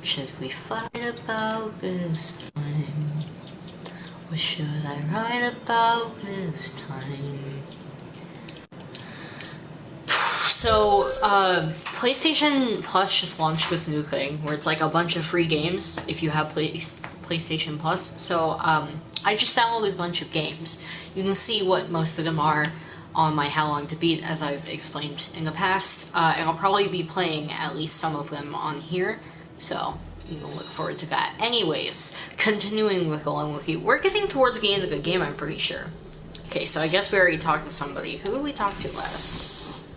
Should we fight about this time? What should I write about this time? So, PlayStation Plus just launched this new thing where it's like a bunch of free games if you have PlayStation Plus. So, I just downloaded a bunch of games. You can see what most of them are on my How Long to Beat, as I've explained in the past. And I'll probably be playing at least some of them on here. So, you can look forward to that. Anyways, continuing with Along With You. We're getting towards the end of the game, I'm pretty sure. Okay, so I guess we already talked to somebody. Who did we talk to last?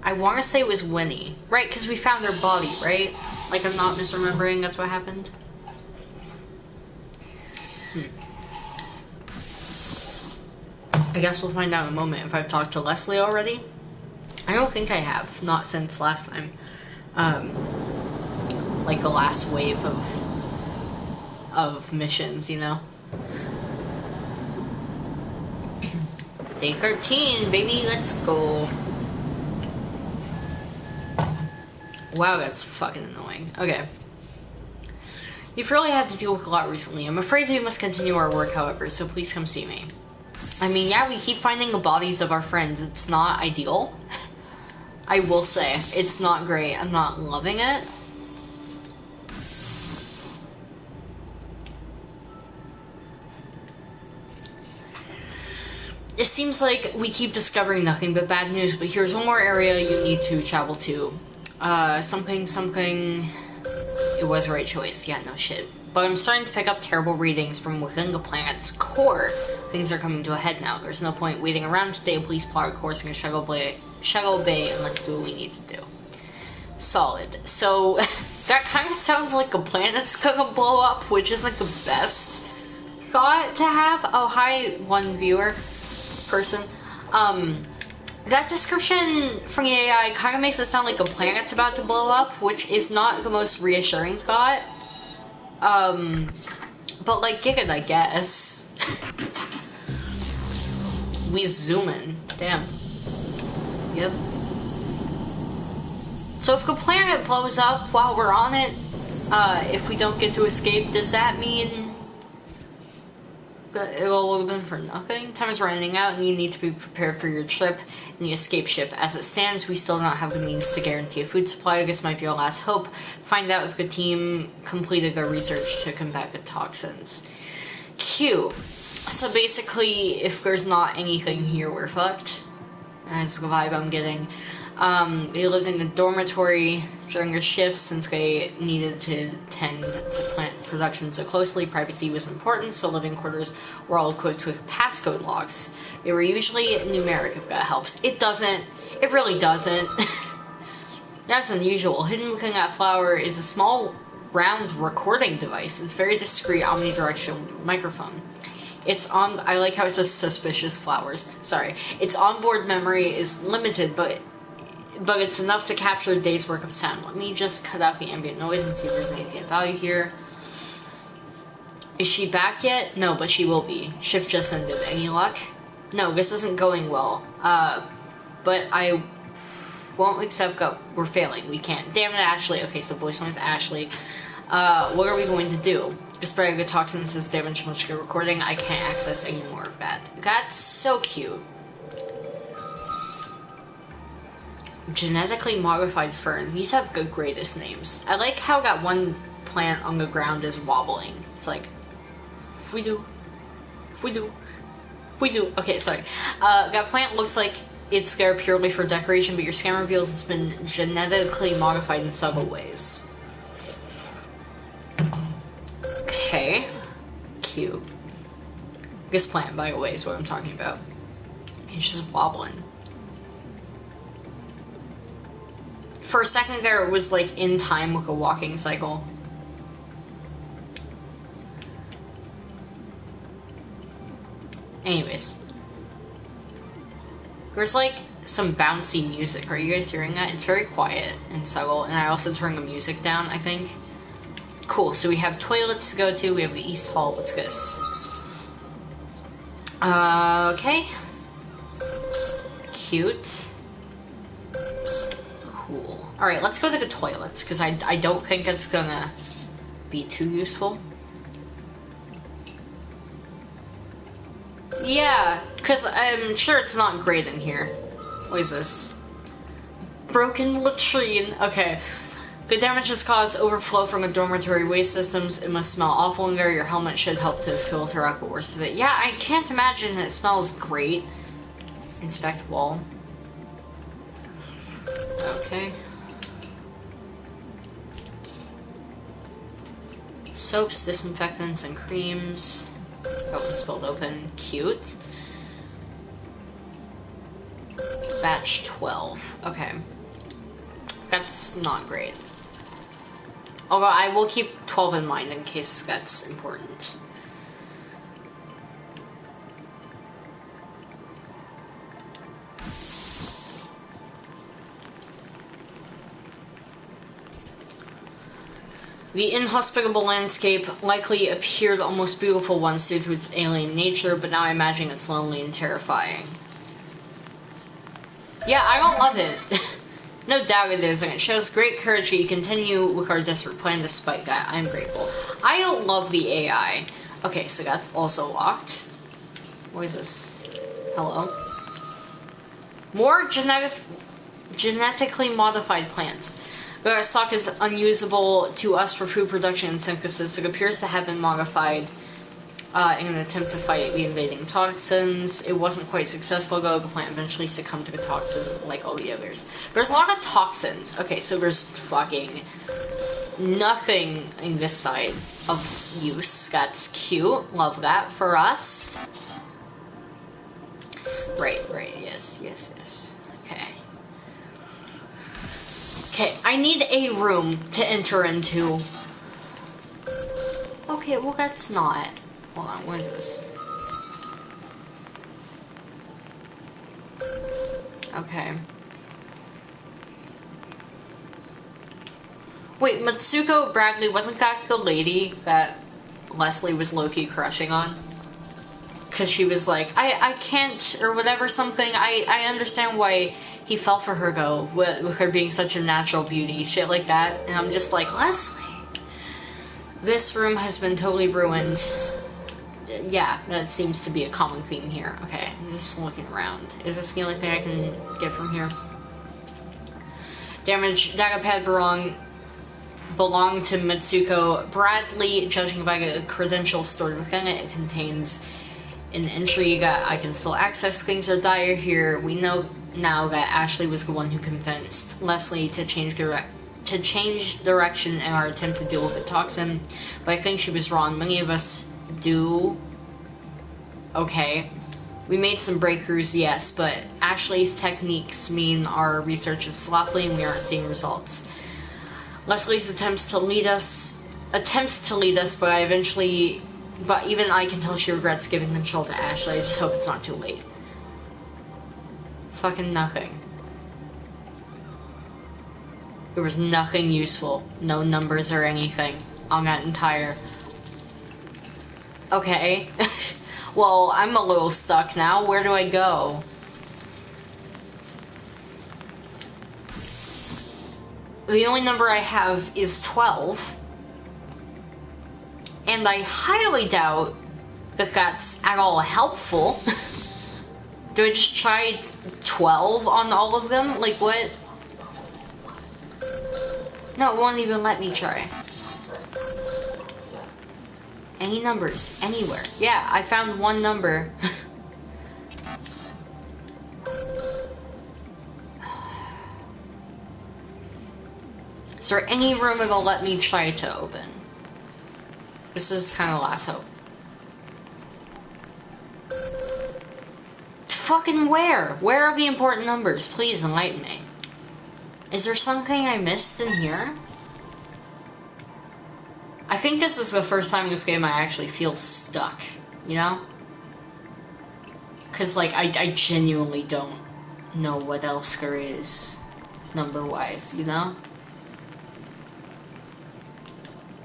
I want to say it was Winnie. Right, because we found her body, right? Like, I'm not misremembering, that's what happened? I guess we'll find out in a moment if I've talked to Leslie already. I don't think I have. Not since last time. Like the last wave of missions, you know? Day 13, baby, let's go. Wow, that's fucking annoying. Okay. You've really had to deal with a lot recently. I'm afraid we must continue our work, however, so please come see me. I mean, yeah, we keep finding the bodies of our friends. It's not ideal. I will say, it's not great. I'm not loving it. It seems like we keep discovering nothing but bad news, but here's one more area you need to travel to. Something... It was the right choice. Yeah, no shit. But I'm starting to pick up terrible readings from within the planet's core. Things are coming to a head now. There's no point waiting around today. Please plot a course in Shuttle Bay, and let's do what we need to do. Solid. So, that kind of sounds like a planet's gonna blow up, which isn't the best thought to have. Oh, hi, one viewer person. That description from the AI kind of makes it sound like a planet's about to blow up, which is not the most reassuring thought. But like, get it, I guess. We zoom in. Damn. Yep. So if the planet blows up while we're on it, if we don't get to escape, does that mean that it'll all have been for nothing? Time is running out and you need to be prepared for your trip in the escape ship. As it stands, we still don't have the means to guarantee a food supply. This might be our last hope. Find out if the team completed their research to combat the toxins. Q. So basically, if there's not anything here, we're fucked. That's the vibe I'm getting. They lived in the dormitory during their shifts since they needed to tend to plant production so closely. Privacy was important, so living quarters were all equipped with passcode locks. They were usually numeric, if that helps. It doesn't. It really doesn't. That's unusual. Hidden within that flower is a small, round recording device. It's very discreet, omnidirectional microphone. It's on. I like how it says suspicious flowers. Sorry. Its onboard memory is limited, but it's enough to capture a day's worth of sound. Let me just cut out the ambient noise and see if there's anything of value here. Is she back yet? No, but she will be. Shift just ended. Any luck? No, this isn't going well. But I won't accept go. We're failing. We can't. Damn it, Ashley. Okay, so voice one is Ashley. What are we going to do? Despite the toxins has damaged much of the recording, I can't access any more of that. That's so cute. Genetically modified fern. These have good greatest names. I like how that one plant on the ground is wobbling. It's like, if we do. Okay, sorry. That plant looks like it's there purely for decoration, but your scan reveals it's been genetically modified in several ways. Okay. Cute. This plant, by the way, is what I'm talking about. It's just wobbling. For a second there, it was like in time with a walking cycle. Anyways. There's like some bouncy music. Are you guys hearing that? It's very quiet and subtle. And I also turned the music down, I think. Cool, so we have toilets to go to. We have the East Hall. What's this? Okay. Cute. Cool. Alright, let's go to the toilets, because I don't think it's gonna be too useful. Yeah, because I'm sure it's not great in here. What is this? Broken latrine. Okay. Good damages cause overflow from the dormitory waste systems. It must smell awful in there. Your helmet should help to filter out the worst of it. Yeah, I can't imagine it smells great. Inspect wall. Okay. Soaps, disinfectants, and creams. Oh, it's spilled open. Cute. Batch 12. Okay. That's not great. Although I will keep 12 in mind in case that's important. The inhospitable landscape likely appeared almost beautiful once due to its alien nature, but now I imagine it's lonely and terrifying. Yeah, I don't love it. No doubt it is, and it shows great courage that you continue with our desperate plan despite that. I'm grateful. I don't love the AI. Okay, so that's also locked. What is this? Hello? More genetically modified plants. Our stock is unusable to us for food production and synthesis. It appears to have been modified in an attempt to fight the invading toxins. It wasn't quite successful though. The plant eventually succumbed to the toxin like all the others. There's a lot of toxins. Okay, so there's fucking nothing in this side of use. That's cute. Love that for us. Right, yes. Okay. Okay, I need a room to enter into. Okay, well that's not. Hold on, what is this? Okay. Wait, Matsuko Bradley, wasn't that the lady that Leslie was low-key crushing on? Because she was like, I can't, or whatever, something. I understand why he fell for her, though, with her being such a natural beauty, shit like that. And I'm just like, Leslie, this room has been totally ruined. Yeah, that seems to be a common theme here. Okay, I'm just looking around. Is this the only thing I can get from here? Damaged data pad belonged to Mitsuko Bradley. Judging by the credentials stored within it, it contains an entry that I can still access. Things are dire here. We know now that Ashley was the one who convinced Leslie to change direction in our attempt to deal with the toxin, but I think she was wrong. Many of us do. Okay. We made some breakthroughs, yes, but Ashley's techniques mean our research is sloppy and we aren't seeing results. Leslie's attempts to lead us, but even I can tell she regrets giving control to Ashley. I just hope it's not too late. Fucking nothing. There was nothing useful. No numbers or anything on that entire... Okay. Well, I'm a little stuck now. Where do I go? The only number I have is 12. And I highly doubt that that's at all helpful. Do I just try 12 on all of them? Like, what? No, it won't even let me try. Any numbers, anywhere. Yeah, I found one number. Is there any room it'll let me try to open? This is kind of last hope. Fucking where? Where are the important numbers? Please enlighten me. Is there something I missed in here? I think this is the first time in this game I actually feel stuck, you know? Because, like, I genuinely don't know what else there is, number-wise, you know?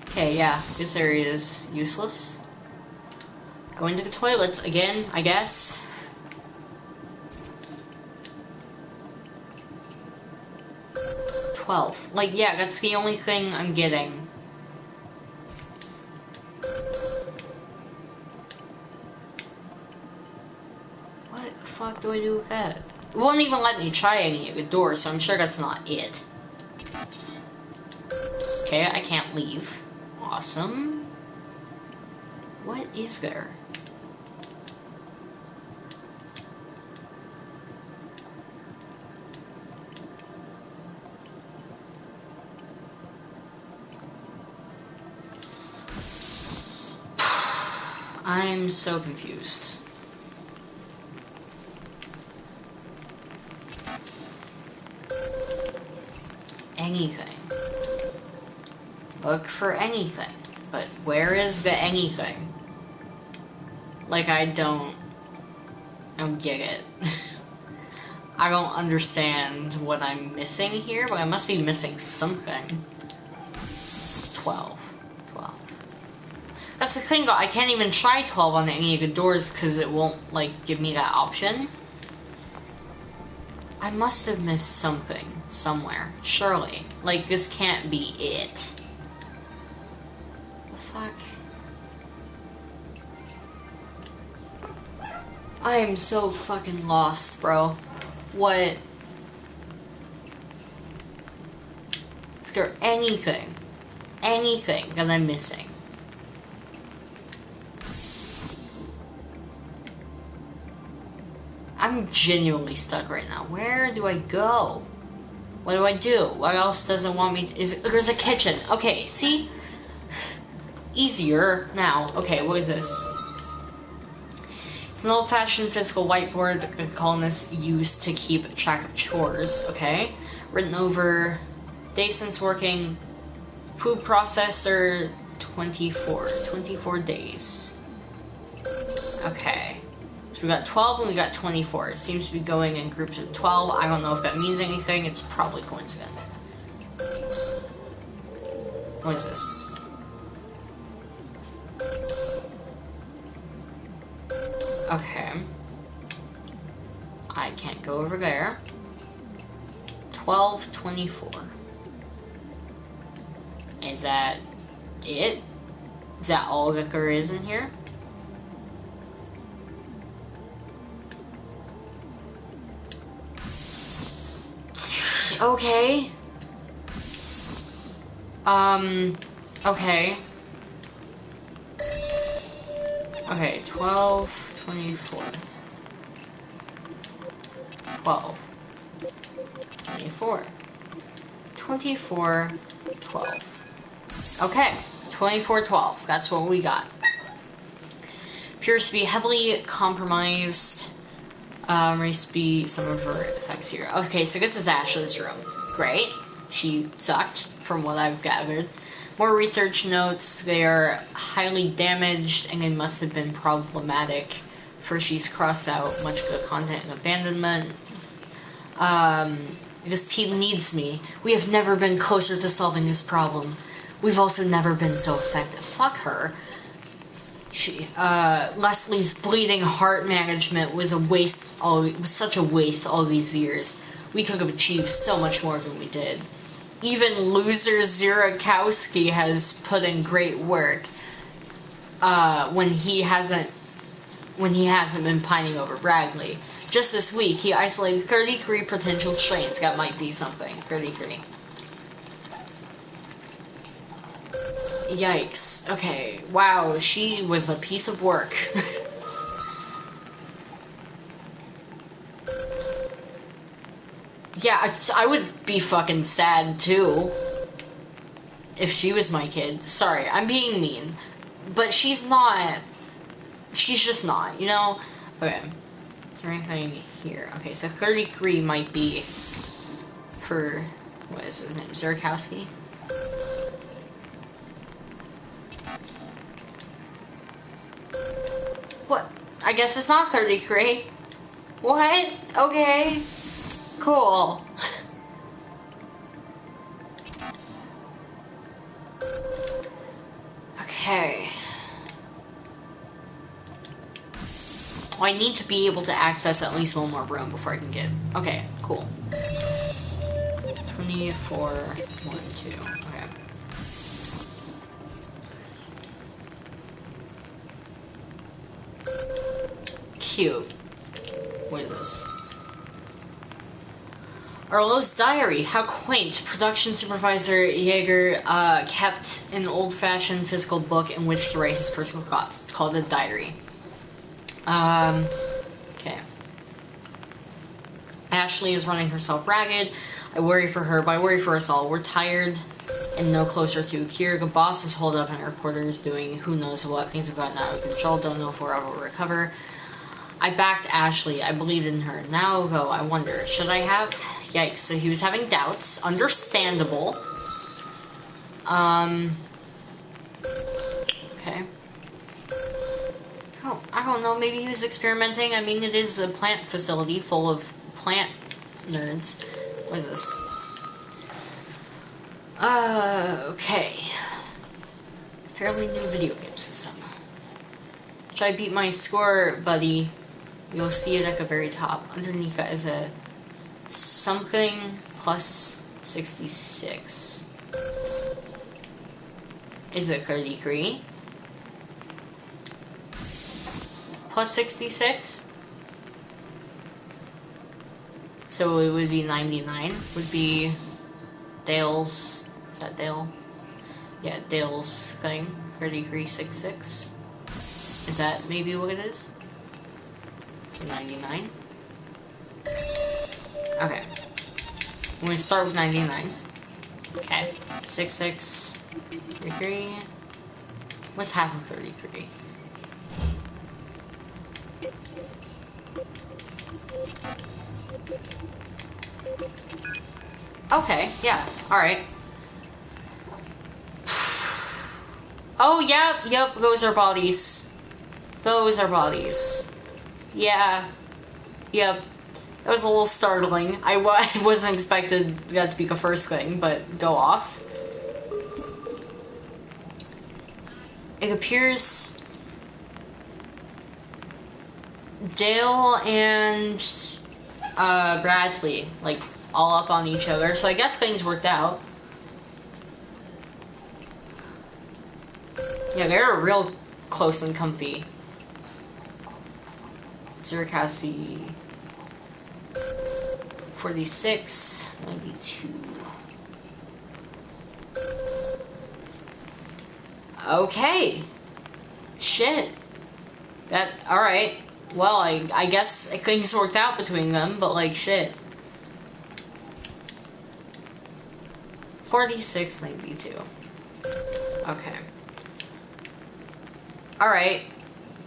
Okay, yeah, this area is useless. Going to the toilets again, I guess. 12. Like, yeah, that's the only thing I'm getting. What the fuck do I do with that? It won't even let me try any of the doors, so I'm sure that's not it. Okay, I can't leave. Awesome. What is there? I'm so confused. Anything. Look for anything. But where is the anything? Like, I don't get it. I don't understand what I'm missing here, but I must be missing something. 12. That's the thing, though. I can't even try 12 on any of the doors because it won't, like, give me that option. I must have missed something somewhere. Surely. Like, this can't be it. The fuck? I am so fucking lost, bro. What? Is there anything that I'm missing? I'm genuinely stuck right now. Where do I go? What do I do? What else does it want me to... There's a kitchen. Okay, see? Easier now. Okay, what is this? It's an old-fashioned physical whiteboard that the colonists used to keep track of chores, okay? Written over, days since working, food processor, 24 days. Okay. So we got 12 and we got 24. It seems to be going in groups of 12. I don't know if that means anything. It's probably coincidence. What is this? Okay. I can't go over there. 12, 24. Is that it? Is that all that there is in here? Okay. Okay. Okay, 12, 24. 12. 24. 24, 12. Okay, 24, 12. That's what we got. Appears to be heavily compromised. Race B, some of her effects here. Okay, so this is Ashley's room. Great. She sucked, from what I've gathered. More research notes. They are highly damaged, and they must have been problematic, for she's crossed out much of the content and abandonment. This team needs me. We have never been closer to solving this problem. We've also never been so effective. Fuck her. Leslie's bleeding heart management was a waste. It was such a waste all these years. We could have achieved so much more than we did. Even loser Zirakowski has put in great work. When he hasn't been pining over Bradley. Just this week, he isolated 33 potential strains. That might be something. 33. Yikes. Okay. Wow, she was a piece of work. Yeah, I would be fucking sad too if she was my kid. Sorry, I'm being mean. But she's not. She's just not, you know? Okay. Is there anything here? Okay, so 33 might be for. What is his name? Zurkowski? What? I guess it's not 33. What? Okay. Cool. Okay. Well, I need to be able to access at least one more room before I can get... Okay, cool. 24, 1, 2. Okay. Cute. What is this? Arlo's diary. How quaint. Production supervisor Jaeger kept an old-fashioned physical book in which to write his personal thoughts. It's called a diary. Okay. Ashley is running herself ragged. I worry for her, but I worry for us all. We're tired and no closer to a cure. The boss is holed up in our quarters doing who knows what. Things have gotten out of control. Don't know if we'll ever recover. I backed Ashley. I believed in her. Now go. I wonder. Should I have? Yikes. So he was having doubts. Understandable. Okay. Oh, I don't know. Maybe he was experimenting. I mean, it is a plant facility full of plant nerds. What is this? Okay. Fairly new video game system. Should I beat my score, buddy? You'll see it at the very top. Underneath that is a something plus 66. Is it 33? Plus 66? So it would be 99. Would be Dale's. Is that Dale? Yeah, Dale's thing. 3366. Is that maybe what it is? So 99. Okay. I'm gonna start with 99. Okay. 66. 33. What's half of 33? Okay, yeah, alright. Oh, yep, those are bodies. Those are bodies. Yeah, yep. That was a little startling. I wasn't expected that to be the first thing, but go off. It appears Dale and Bradley, like, all up on each other, so I guess things worked out. Yeah, they're real close and comfy. Zerkowski 46, 92. Okay. Shit. Alright. Well, I guess things worked out between them, but like, shit. 46, 92. Okay. Alright.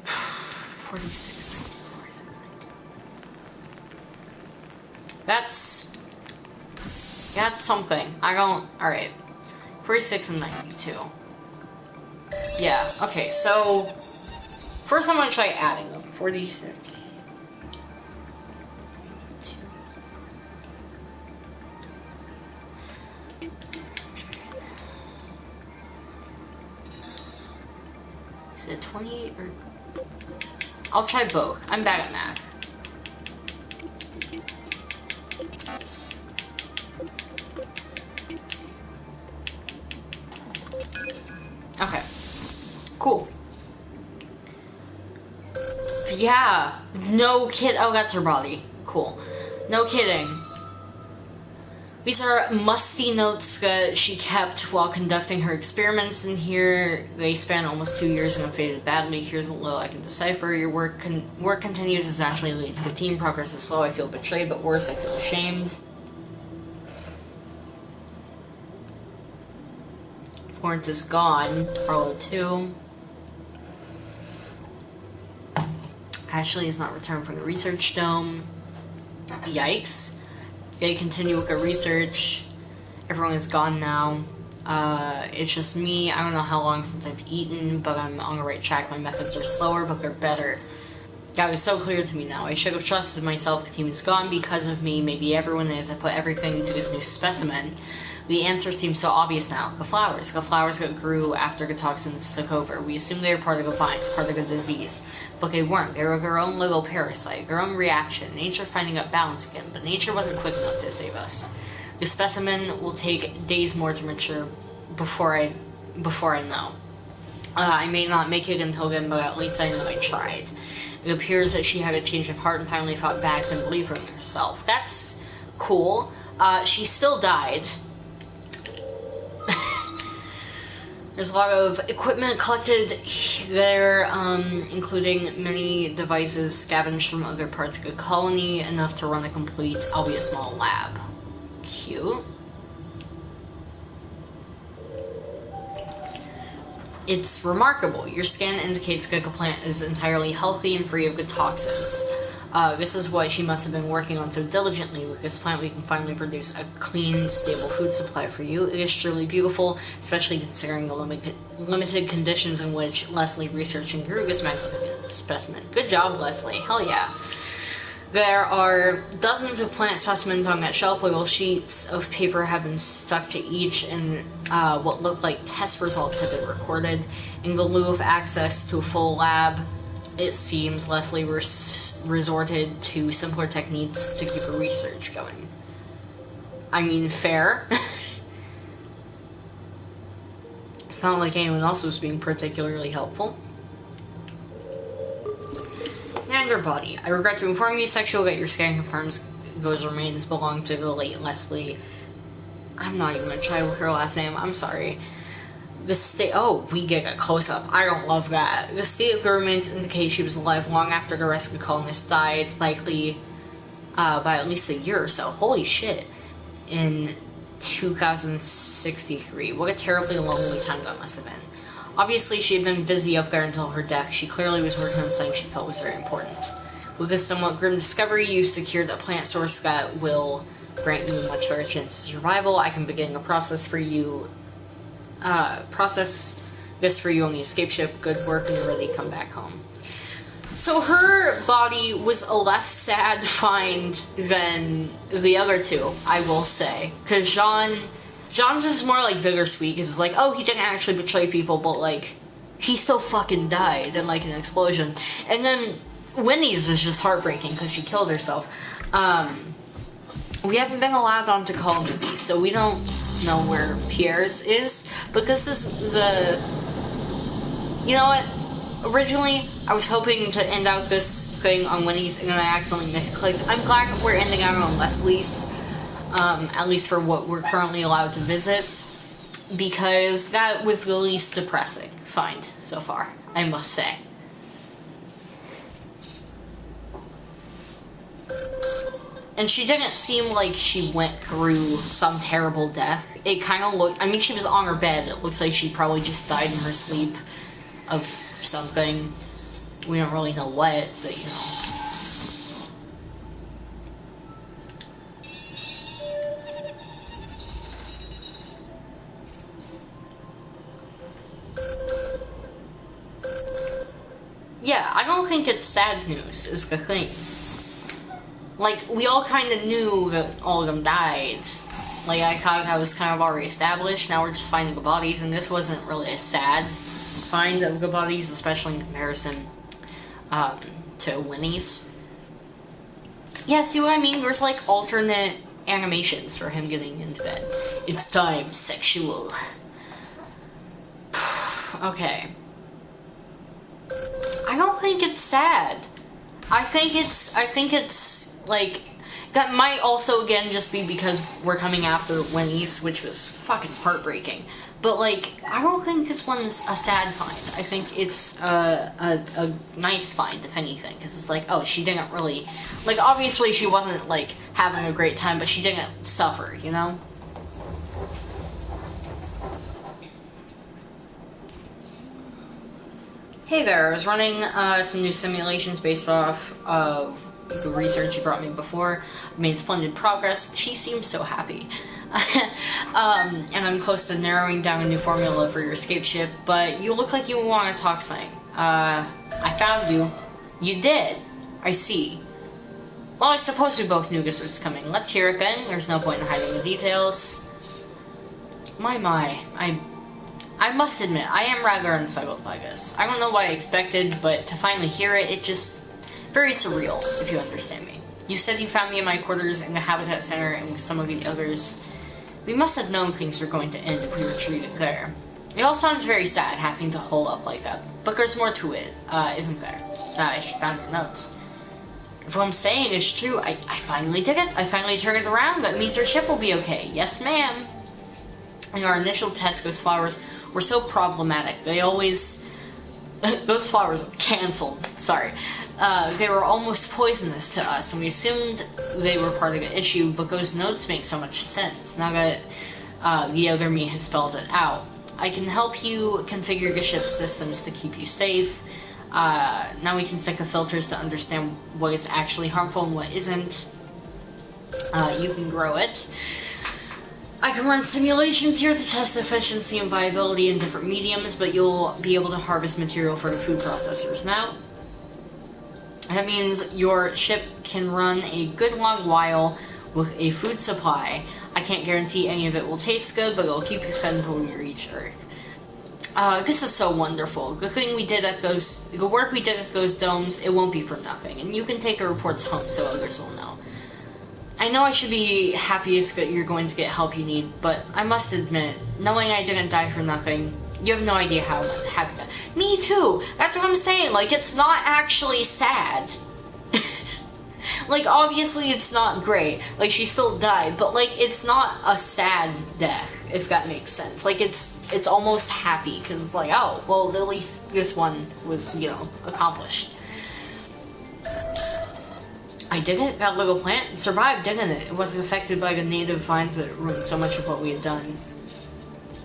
46, 92, 46, 92. That's something. Alright. 46 and 92. Yeah, okay, so first I'm gonna try adding them. 46. Is it 28 or... I'll try both. I'm bad at math. Okay. Cool. Yeah. No kid. Oh, that's her body. Cool. No kidding. These are musty notes that she kept while conducting her experiments in here. They span almost 2 years and have faded badly. Here's what little I can decipher. Your work continues as naturally leads to the team. Progress is slow. I feel betrayed, but worse, I feel ashamed. Florence is gone. Arlo 2. Ashley has not returned from the research dome. Yikes. They continue with the research. Everyone is gone now. It's just me. I don't know how long since I've eaten, but I'm on the right track. My methods are slower, but they're better. God, it's so clear to me now. I should have trusted myself. The team is gone because of me. Maybe everyone is. I put everything into this new specimen. The answer seems so obvious now. The flowers that grew after the toxins took over. We assumed they were part of the vine, part of the disease. But they weren't. They were their own little parasite, their own reaction. Nature finding up balance again, but nature wasn't quick enough to save us. The specimen will take days more to mature before I know. I may not make it until then, but at least I know I tried. It appears that she had a change of heart and finally fought back and believed in herself. That's cool. She still died. There's a lot of equipment collected there, including many devices scavenged from other parts of the colony, enough to run a complete, albeit small, lab. Cute. It's remarkable. Your scan indicates Giga Plant is entirely healthy and free of good toxins. This is why she must have been working on so diligently. With this plant, we can finally produce a clean, stable food supply for you. It is truly beautiful, especially considering the limited conditions in which Leslie researched and grew this magnificent specimen. Good job, Leslie. Hell yeah. There are dozens of plant specimens on that shelf. Little sheets of paper have been stuck to each, and what looked like test results have been recorded. In the lieu of access to a full lab, it seems Leslie resorted to simpler techniques to keep her research going. I mean, fair. It's not like anyone else was being particularly helpful. And her body. I regret to inform you, sexual, that your scan confirms those remains belong to the late Leslie. I'm not even gonna try with her last name. I'm sorry. The state. Oh, we get a close up. I don't love that. The state of the remains indicates she was alive long after the rest of the colonists died, likely by at least a year or so. Holy shit. In 2063. What a terribly lonely time that must have been. Obviously, she had been busy up there until her death. She clearly was working on something she felt was very important. With this somewhat grim discovery, you've secured a plant source that will grant you a much better chance of survival. I can begin the process for you. Process this for you on the escape ship. Good work, and you're ready to come back home. So her body was a less sad find than the other two, I will say. Because John's is more like bittersweet, because it's like, oh, he didn't actually betray people, but like, he still fucking died in like an explosion. And then Winnie's was just heartbreaking because she killed herself. We haven't been allowed onto Call of Duty, so we don't know where Pierre's is, but this is the... You know what? Originally, I was hoping to end out this thing on Winnie's, and then I accidentally misclicked. I'm glad we're ending out on Leslie's, at least for what we're currently allowed to visit, because that was the least depressing find so far, I must say. And she didn't seem like she went through some terrible death. It kind of looked... I mean, she was on her bed. It looks like she probably just died in her sleep of something. We don't really know what, but, you know. Yeah, I don't think it's sad news, is the thing. Like, we all kind of knew that all of them died. Like, I thought that was kind of already established. Now we're just finding the bodies, and this wasn't really a sad find of the bodies, especially in comparison to Winnie's. Yeah, see what I mean? There's, like, alternate animations for him getting into bed. It's time, sexual. Okay. I don't think it's sad. I think it's like, that might also again just be because we're coming after Winnie's, which was fucking heartbreaking. But like, I don't think this one's a sad find. I think it's a nice find, if anything, because it's like, oh, she didn't really, like, obviously she wasn't like having a great time, but she didn't suffer, you know? Hey there, I was running some new simulations based off of the research you brought me before. I made splendid progress. She seems so happy. And I'm close to narrowing down a new formula for your escape ship, but you look like you want to talk something. I found you. You did. I see. Well, I suppose we both knew this was coming. Let's hear it then. There's no point in hiding the details. My. I must admit, I am rather unsettled by this. I don't know what I expected, but to finally hear it, it just... very surreal, if you understand me. You said you found me in my quarters in the Habitat Center and with some of the others. We must have known things were going to end if we were treated there. It all sounds very sad, having to hold up like that. But there's more to it, isn't there? She found your notes. If what I'm saying is true, I finally did it. I finally turned it around. That means our ship will be okay. Yes, ma'am. In our initial test, those flowers were so problematic. They always... those flowers cancelled. Sorry. They were almost poisonous to us, and we assumed they were part of the issue, but those notes make so much sense, now that the other me has spelled it out. I can help you configure the ship's systems to keep you safe. Now we can set the filters to understand what is actually harmful and what isn't. You can grow it. I can run simulations here to test efficiency and viability in different mediums, but you'll be able to harvest material for the food processors. Now, that means your ship can run a good long while with a food supply. I can't guarantee any of it will taste good, but it'll keep you fed until you reach Earth. This is so wonderful. The work we did at those domes, it won't be for nothing, and you can take the reports home so others will know. I know I should be happiest that you're going to get help you need, but I must admit, knowing I didn't die for nothing, you have no idea how happy that. Me too! That's what I'm saying, like, it's not actually sad. Like, obviously it's not great, like, she still died, but, like, it's not a sad death, if that makes sense. Like, it's almost happy, because it's like, oh, well, at least this one was, you know, accomplished. I did it? That little plant survived, didn't it? It wasn't affected by the native vines that ruined so much of what we had done.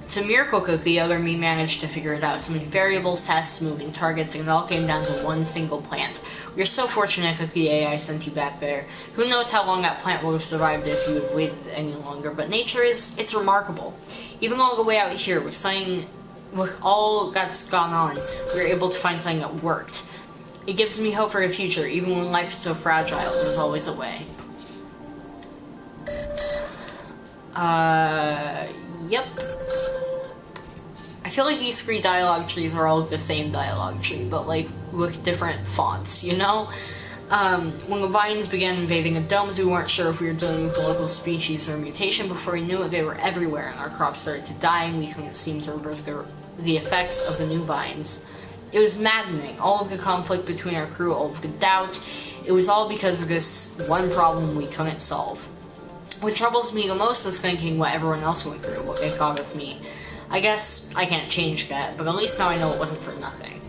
It's a miracle that the other me managed to figure it out. So many variables, tests, moving targets, and it all came down to one single plant. We're so fortunate that the AI sent you back there. Who knows how long that plant would have survived if you had waited any longer, but nature it's remarkable. Even all the way out here, with all that's gone on, we were able to find something that worked. It gives me hope for the future, even when life is so fragile, there's always a way. Yep. I feel like these three dialogue trees are all the same dialogue tree, but like with different fonts, you know? When the vines began invading the domes, we weren't sure if we were dealing with a local species or a mutation. Before we knew it, they were everywhere, and our crops started to die, and we couldn't seem to reverse the effects of the new vines. It was maddening. All of the conflict between our crew, all of the doubt, it was all because of this one problem we couldn't solve. What troubles me the most is thinking what everyone else went through, what they thought of me. I guess I can't change that, but at least now I know it wasn't for nothing.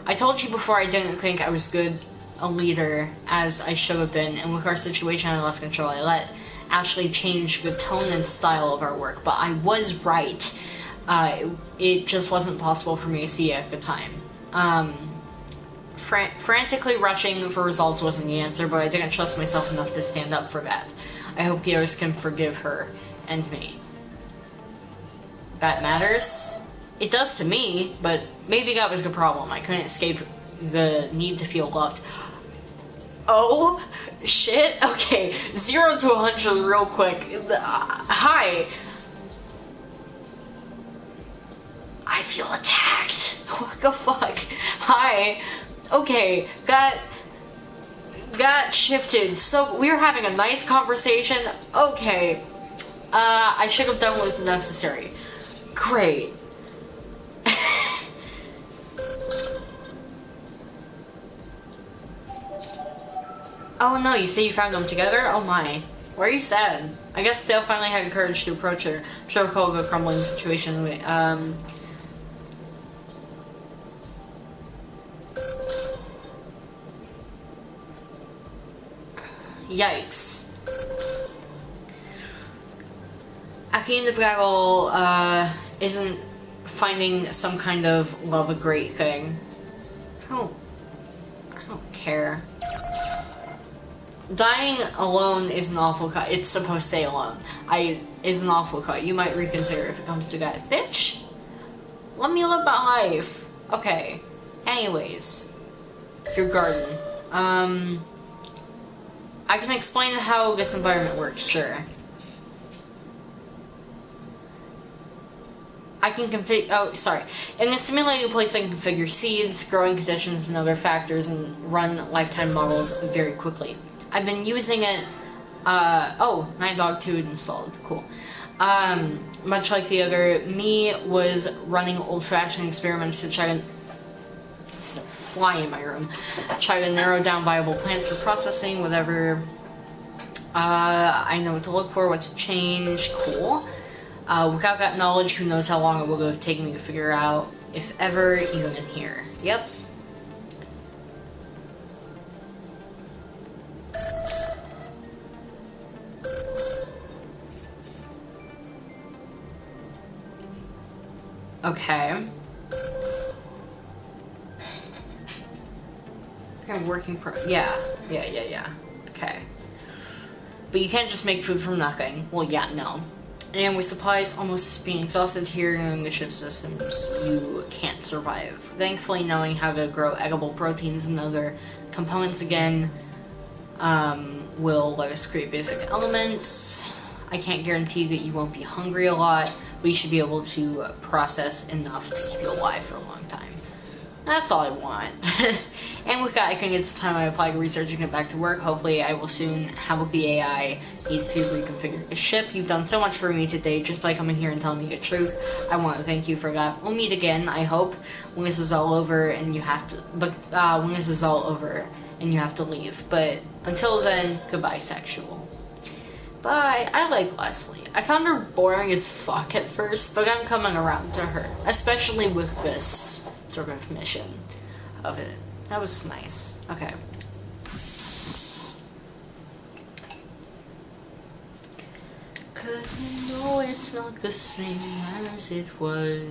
I told you before I didn't think I was good a leader as I should have been, and with our situation I lost control, I let Ashley change the tone and style of our work, but I was right. It just wasn't possible for me to see at the time. Frantically rushing for results wasn't the answer, but I didn't trust myself enough to stand up for that. I hope the others can forgive her and me. That matters? It does to me, but maybe that was the problem. I couldn't escape the need to feel loved. Oh, shit? Okay, 0 to 100 real quick. Hi. I feel attacked. What the fuck? Hi. Okay, that shifted. So we were having a nice conversation. Okay. I should have done what was necessary. Great. Oh no, you say you found them together? Oh my. Why are you sad? I guess Dale finally had the courage to approach her. Show the crumbling situation. Yikes. At the end of that all, isn't finding some kind of love a great thing? I don't care. Dying alone is an awful cut. It's supposed to stay alone. Is an awful cut. You might reconsider if it comes to that. Bitch! Let me live my life. Okay. Anyways. Your garden. I can explain how this environment works, sure. I can configure. Oh, sorry. In a simulated place, I can configure seeds, growing conditions, and other factors, and run lifetime models very quickly. I've been using it. Oh, Night Dog 2 installed. Cool. Much like the other, me was running old-fashioned experiments to try to fly in my room, try to narrow down viable plants for processing, whatever. I know what to look for, what to change. Cool. Without that knowledge, who knows how long it will have taken me to figure out, if ever, even in here. Yep. Okay. Okay, working yeah. Okay. But you can't just make food from nothing. Well, yeah, no. And with supplies almost being exhausted here in the ship systems, you can't survive. Thankfully, knowing how to grow edible proteins and other components again will let us create basic elements. I can't guarantee that you won't be hungry a lot, but you should be able to process enough to keep you alive for a long time. That's all I want. And with that, I think it's time I apply to research and get back to work. Hopefully, I will soon have what the AI needs to reconfigure the ship. You've done so much for me today just by coming here and telling me the truth. I want to thank you for that. We'll meet again, I hope, when this is all over and you have to. But when this is all over and you have to leave. But until then, goodbye, sexual. Bye. I like Leslie. I found her boring as fuck at first, but I'm coming around to her, especially with this sort of mission of it. That was nice. Okay. Cause you know it's not the same as it was,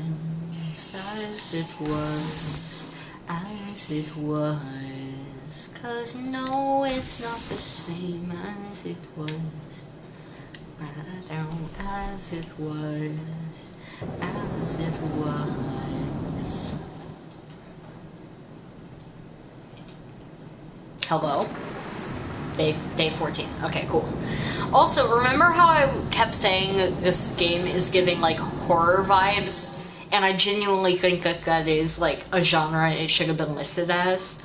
as it was, as it was. Cause you know it's not the same as it was, as it was, as it was. Hello? Day 14. Okay, cool. Also, remember how I kept saying this game is giving, like, horror vibes? And I genuinely think that that is, like, a genre it should have been listed as.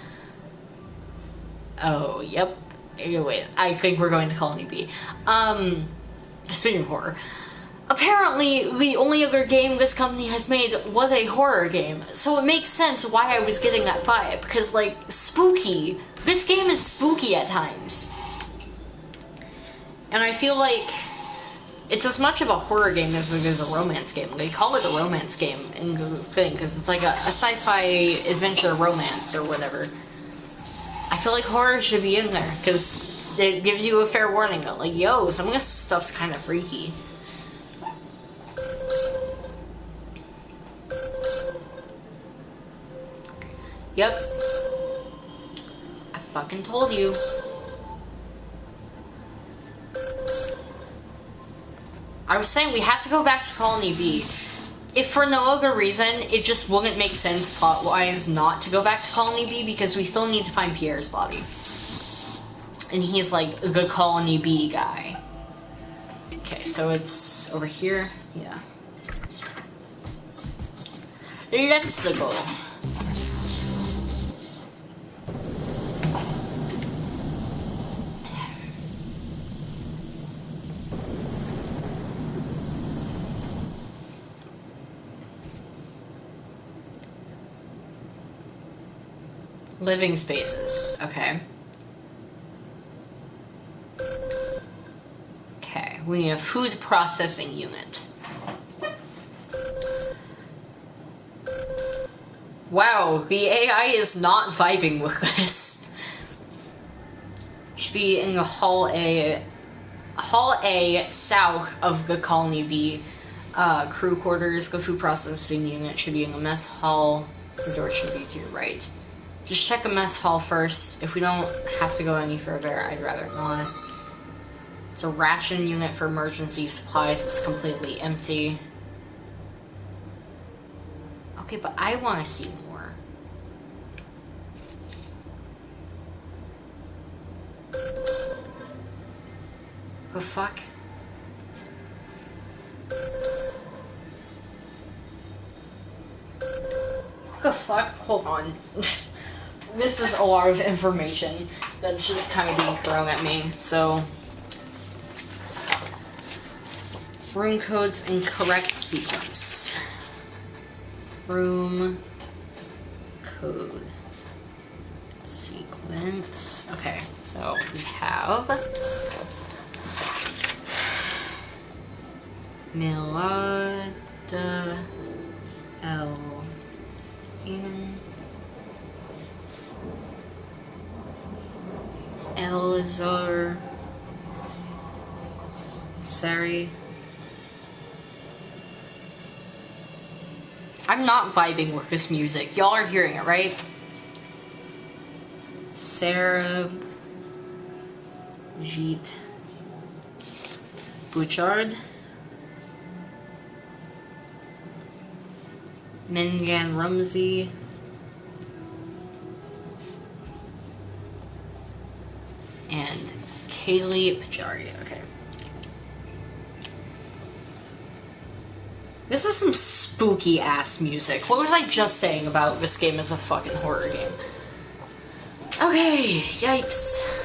Oh, yep. Anyway, I think we're going to Colony B. Speaking of horror. Apparently, the only other game this company has made was a horror game, so it makes sense why I was getting that vibe, because, like, spooky. This game is spooky at times. And I feel like it's as much of a horror game as it is a romance game. They call it a romance game in the thing, because it's like a sci-fi adventure romance or whatever. I feel like horror should be in there, because it gives you a fair warning that, like, yo, some of this stuff's kind of freaky. Yep. I fucking told you. I was saying we have to go back to Colony B. If for no other reason, it just wouldn't make sense plot-wise not to go back to Colony B, because we still need to find Pierre's body. And he's like the Colony B guy. Okay, so it's over here. Yeah. Let's go. Living spaces, okay. Okay, we need a food processing unit. Wow, the AI is not vibing with this. Should be in the Hall A south of the Colony B crew quarters. The food processing unit should be in the mess hall. The door should be to your right. Just check a mess hall first. If we don't have to go any further, I'd rather not. It's a ration unit for emergency supplies. It's completely empty. Okay, but I want to see more. The fuck? the fuck? Hold on. This is a lot of information that's just kind of being thrown at me, so... Room codes in correct sequence. Room code sequence. Okay, so we have Milada L in Elazar Sari. I'm not vibing with this music. Y'all are hearing it, right? Sarah Jeet Bouchard. Mengan Rumsey. And Kaylee Pajari. Okay. This is some spooky ass music. What was I just saying about this game as a fucking horror game? Okay, yikes.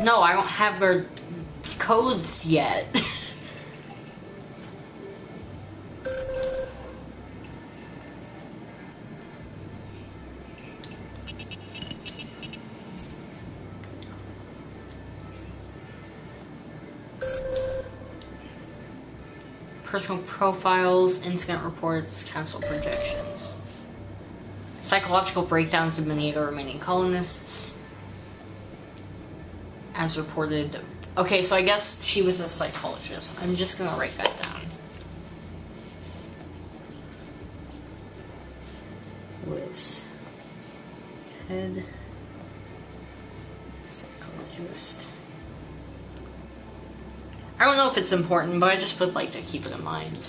No, I don't have their codes yet. Personal profiles, incident reports, council projections. Psychological breakdowns of many of the remaining colonists. As reported. Okay, so I guess she was a psychologist. I'm just gonna write that down. Was head psychologist. I don't know if it's important, but I just would like to keep it in mind.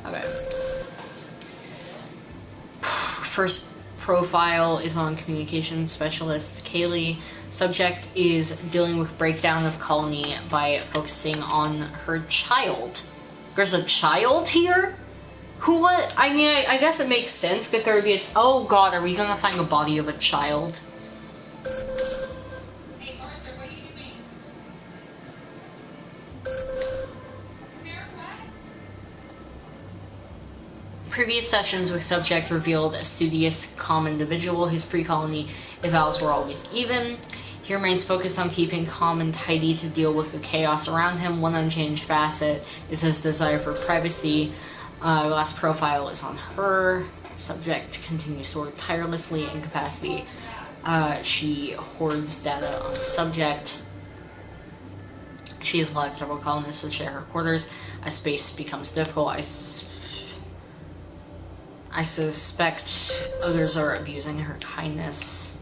Okay. First profile is on communications specialist Kaylee. Subject is dealing with breakdown of colony by focusing on her child. There's a child here? Who, what? I mean, I guess it makes sense that there would be a... Oh god, are we gonna find the body of a child? Previous sessions with subject revealed a studious, calm individual. His pre-colony evals were always even. He remains focused on keeping calm and tidy to deal with the chaos around him. One unchanged facet is his desire for privacy. Last profile is on her. Subject continues to work tirelessly in capacity. She hoards data on the subject. She has allowed several colonists to share her quarters. As space becomes difficult, I suspect others are abusing her kindness.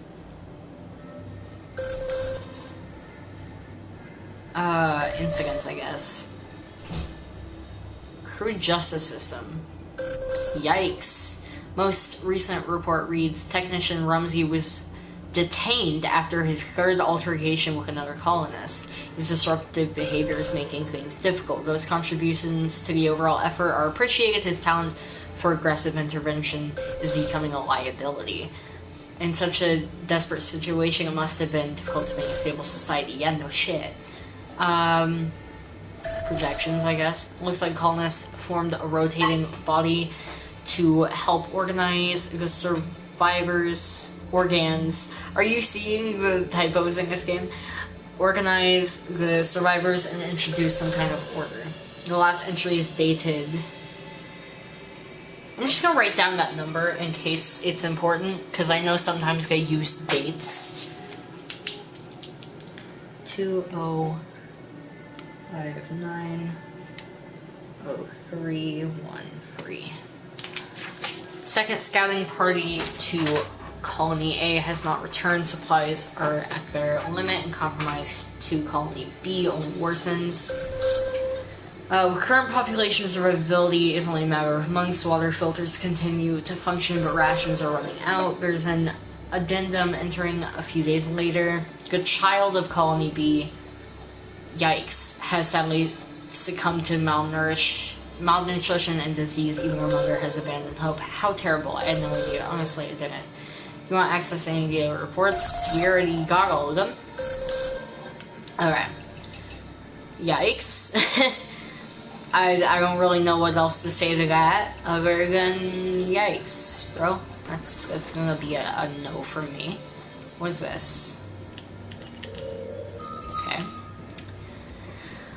Incidents, I guess. Crew justice system. Yikes. Most recent report reads, Technician Rumsey was detained after his third altercation with another colonist. His disruptive behavior is making things difficult. Those contributions to the overall effort are appreciated. His talent for aggressive intervention is becoming a liability. In such a desperate situation, it must have been difficult to make a stable society. Yeah, no shit. Projections, I guess. Looks like colonists formed a rotating body to help organize the survivors' organs. Are you seeing the typos in this game? Organize the survivors and introduce some kind of order. The last entry is dated. I'm just gonna write down that number in case it's important, because I know sometimes they use dates. 20590313. Second scouting party to Colony A has not returned. Supplies are at their limit, and compromise to Colony B only worsens. With current population survivability is only a matter of months. Water filters continue to function, but rations are running out. There's an addendum entering a few days later. The child of Colony B yikes, has sadly succumbed to malnutrition and disease. Even her mother has abandoned hope. How terrible. I had no idea. Honestly, I didn't. If you want to access any daily reports, we already got all of them. Okay. Yikes. I don't really know what else to say to that other than yikes, bro. That's gonna be a no for me. What's this? Okay.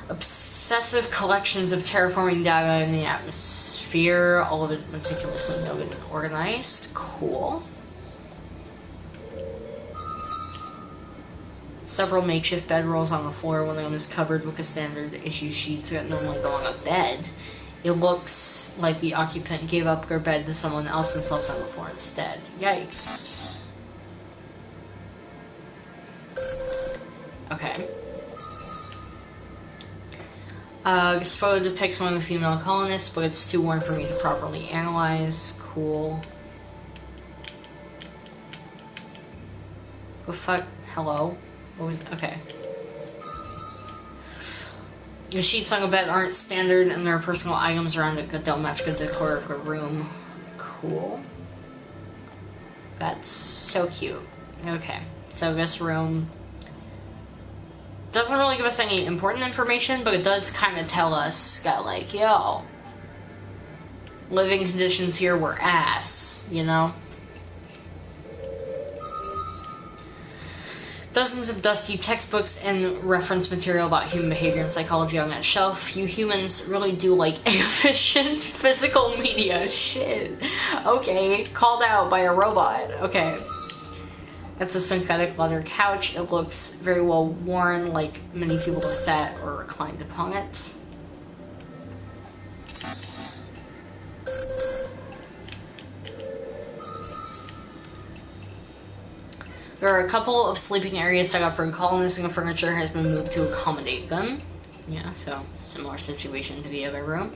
Obsessive collections of terraforming data in the atmosphere, all of it meticulously noted and organized. Cool. Several makeshift bedrolls on the floor. One of them is covered with a standard issue sheets that normally go on a bed. It looks like the occupant gave up their bed to someone else and slept on the floor instead. Yikes. Okay. This photo depicts one of the female colonists, but it's too worn for me to properly analyze. Cool. Go fuck. Hello? What was it? Okay. The sheets on the bed aren't standard, and there are personal items around it that don't match the decor of the room. Cool. That's so cute. Okay, so this room doesn't really give us any important information, but it does kind of tell us that, like, yo, living conditions here were ass, you know? Dozens of dusty textbooks and reference material about human behavior and psychology on that shelf. You humans really do like efficient physical media. Shit. Okay, called out by a robot. Okay. That's a synthetic leather couch. It looks very well worn, like many people have sat or reclined upon it. There are a couple of sleeping areas set up for colonists, and the furniture has been moved to accommodate them. Yeah, so similar situation to the other room.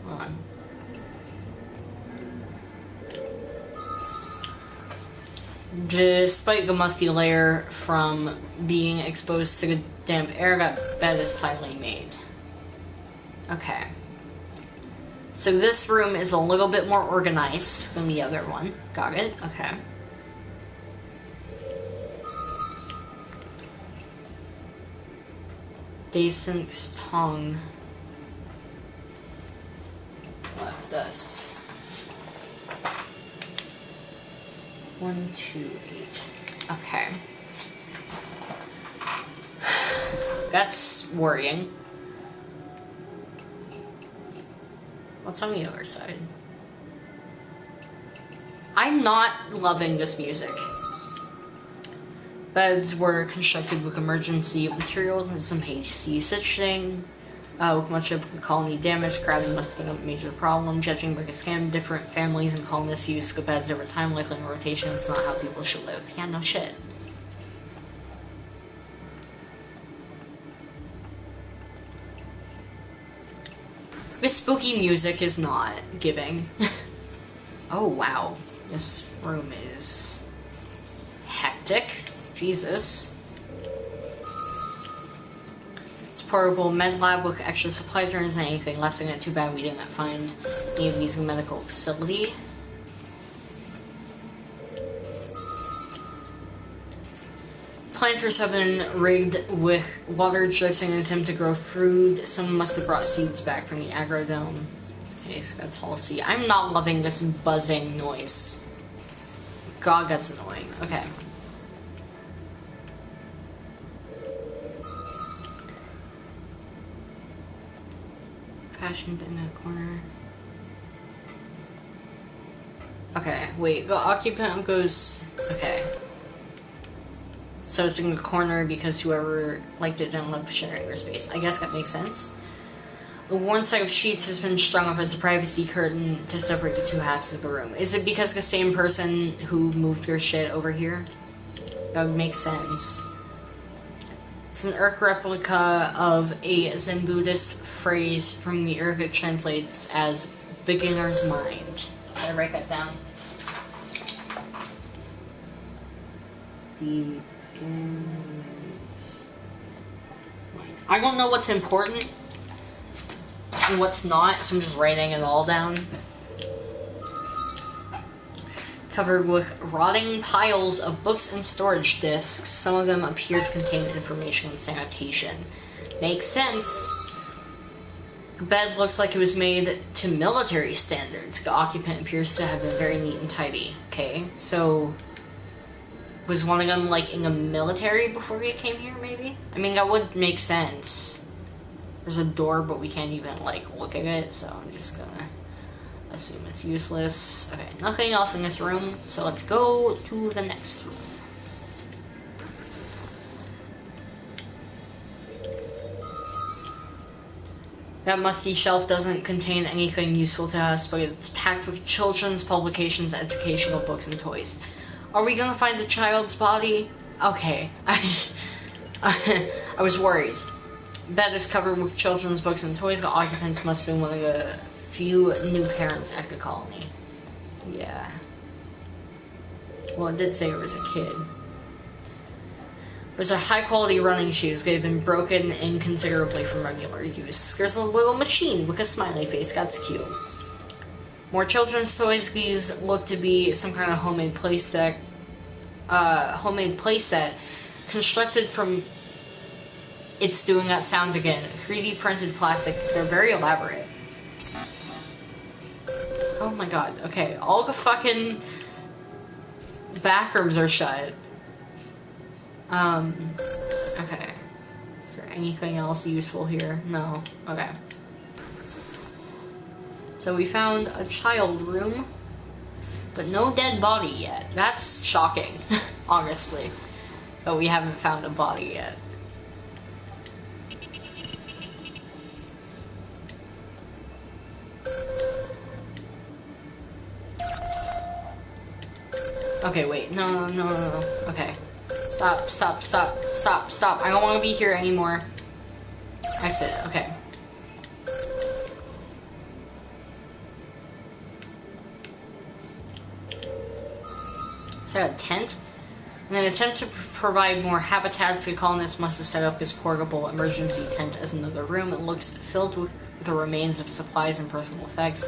Hold on. Despite the musty layer from being exposed to the damp air, that bed is tightly made. Okay. So this room is a little bit more organized than the other one. Got it? Okay. Decent tongue. What this? 1, 2, 8. Okay. That's worrying. What's on the other side? I'm not loving this music. Beds were constructed with emergency materials and some hasty stitching. With much of the colony damaged, crowding must have been a major problem. Judging by the scan, different families and colonists use the beds over time, likely in rotation. It's not how people should live. Yeah, no shit. This spooky music is not giving. Oh wow, this room is hectic. Jesus. It's a portable med lab with extra supplies. There isn't anything left in it. Too bad we didn't find any of these in the medical facility. Planters have been rigged with water drips in an attempt to grow food. Someone must have brought seeds back from the agrodome. Okay, so that's all C. I'm not loving this buzzing noise. God, that's annoying. Okay. Fashioned in that corner. Okay, wait, the occupant goes... Okay. So it's in the corner because whoever liked it didn't love sharing their space. I guess that makes sense. One set of sheets has been strung up as a privacy curtain to separate the two halves of the room. Is it because the same person who moved their shit over here? That would make sense. It's an Urk replica of a Zen Buddhist phrase from the Urk that translates as beginner's mind. Did I write that down? Beginner's I don't know what's important and what's not, so I'm just writing it all down. Covered with rotting piles of books and storage disks. Some of them appear to contain information on sanitation. Makes sense. The bed looks like it was made to military standards. The occupant appears to have been very neat and tidy. Okay, so was one of them like in the military before we came here, maybe? I mean, that would make sense. There's a door, but we can't even like look at it, so I'm just gonna assume it's useless. Okay, nothing else in this room, so let's go to the next room. That musty shelf doesn't contain anything useful to us, but it's packed with children's publications, educational books, and toys. Are we gonna find the child's body? Okay. I was worried. Bed is covered with children's books and toys. The occupants must have been one of the few new parents at the colony. Yeah. Well, it did say it was a kid. There's a high-quality running shoes. They've been broken inconsiderably from regular use. There's a little machine with a smiley face. That's cute. More children's toys. These look to be some kind of homemade playset. Constructed from... It's doing that sound again. 3D printed plastic. They're very elaborate. Oh my god. Okay, all the fucking bathrooms are shut. Okay. Is there anything else useful here? No. Okay. So we found a child room, but no dead body yet. That's shocking, honestly. But we haven't found a body yet. Okay, wait. No. Okay. Stop. I don't want to be here anymore. Exit. Okay. Is that a tent? In an attempt to provide more habitats, the colonists must have set up this portable emergency tent as another room. It looks filled with the remains of supplies and personal effects.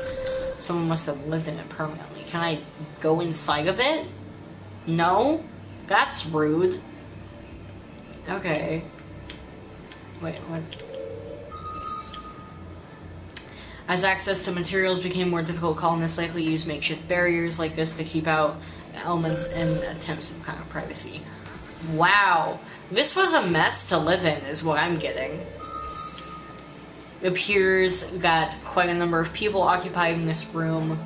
Someone must have lived in it permanently. Can I go inside of it? No? That's rude. Okay. Wait, what? As access to materials became more difficult, colonists likely used makeshift barriers like this to keep out elements and attempt some kind of privacy. Wow. This was a mess to live in, is what I'm getting. It appears that quite a number of people occupied in this room.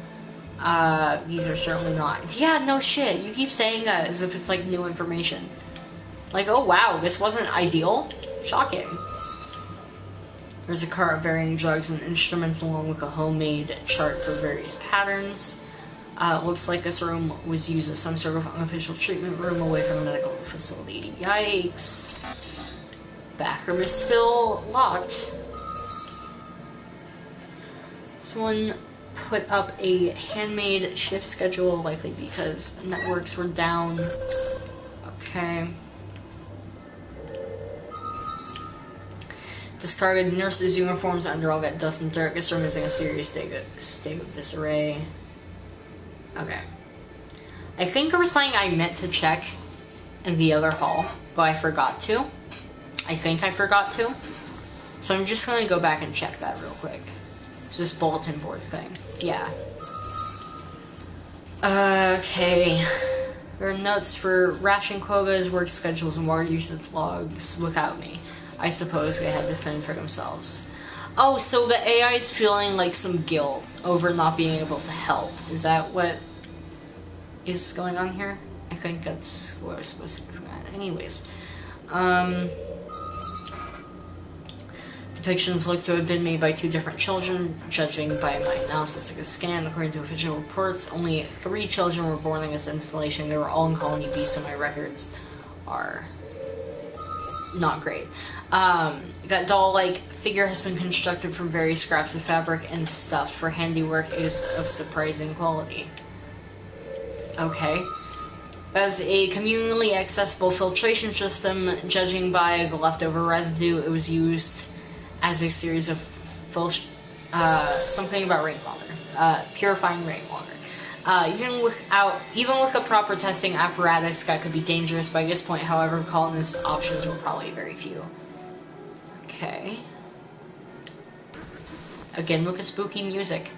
These are certainly not. Yeah, no shit. You keep saying that as if it's like new information. Like, oh wow, this wasn't ideal? Shocking. There's a cart of varying drugs and instruments along with a homemade chart for various patterns. Looks like this room was used as some sort of unofficial treatment room away from a medical facility. Yikes. Bathroom is still locked. Someone put up a handmade shift schedule, likely because networks were down. Okay. Discarded nurses' uniforms under all that dust and dirt. This room is in a serious state of disarray. Okay. I think there was something I meant to check in the other hall, but I forgot to. I think I forgot to. So I'm just gonna go back and check that real quick. It's this bulletin board thing. Yeah. Okay. There are notes for ration quotas, work schedules, and water usage logs without me. I suppose they had to fend for themselves. Oh, so the AI is feeling like some guilt over not being able to help. Is that what is going on here? I think that's what I was supposed to do. Anyways. Depictions look to have been made by 2 different children, judging by my analysis of the scan. According to official reports, only 3 children were born in this installation. They were all in Colony B, so my records are not great. That doll-like figure has been constructed from various scraps of fabric and stuff. For handiwork, it is of surprising quality. Okay. As a communally accessible filtration system, judging by the leftover residue, it was used as a series of something about rainwater, purifying rainwater. Even with a proper testing apparatus, that could be dangerous. By this point, however, colonist options were probably very few. Okay. Again, with the spooky music.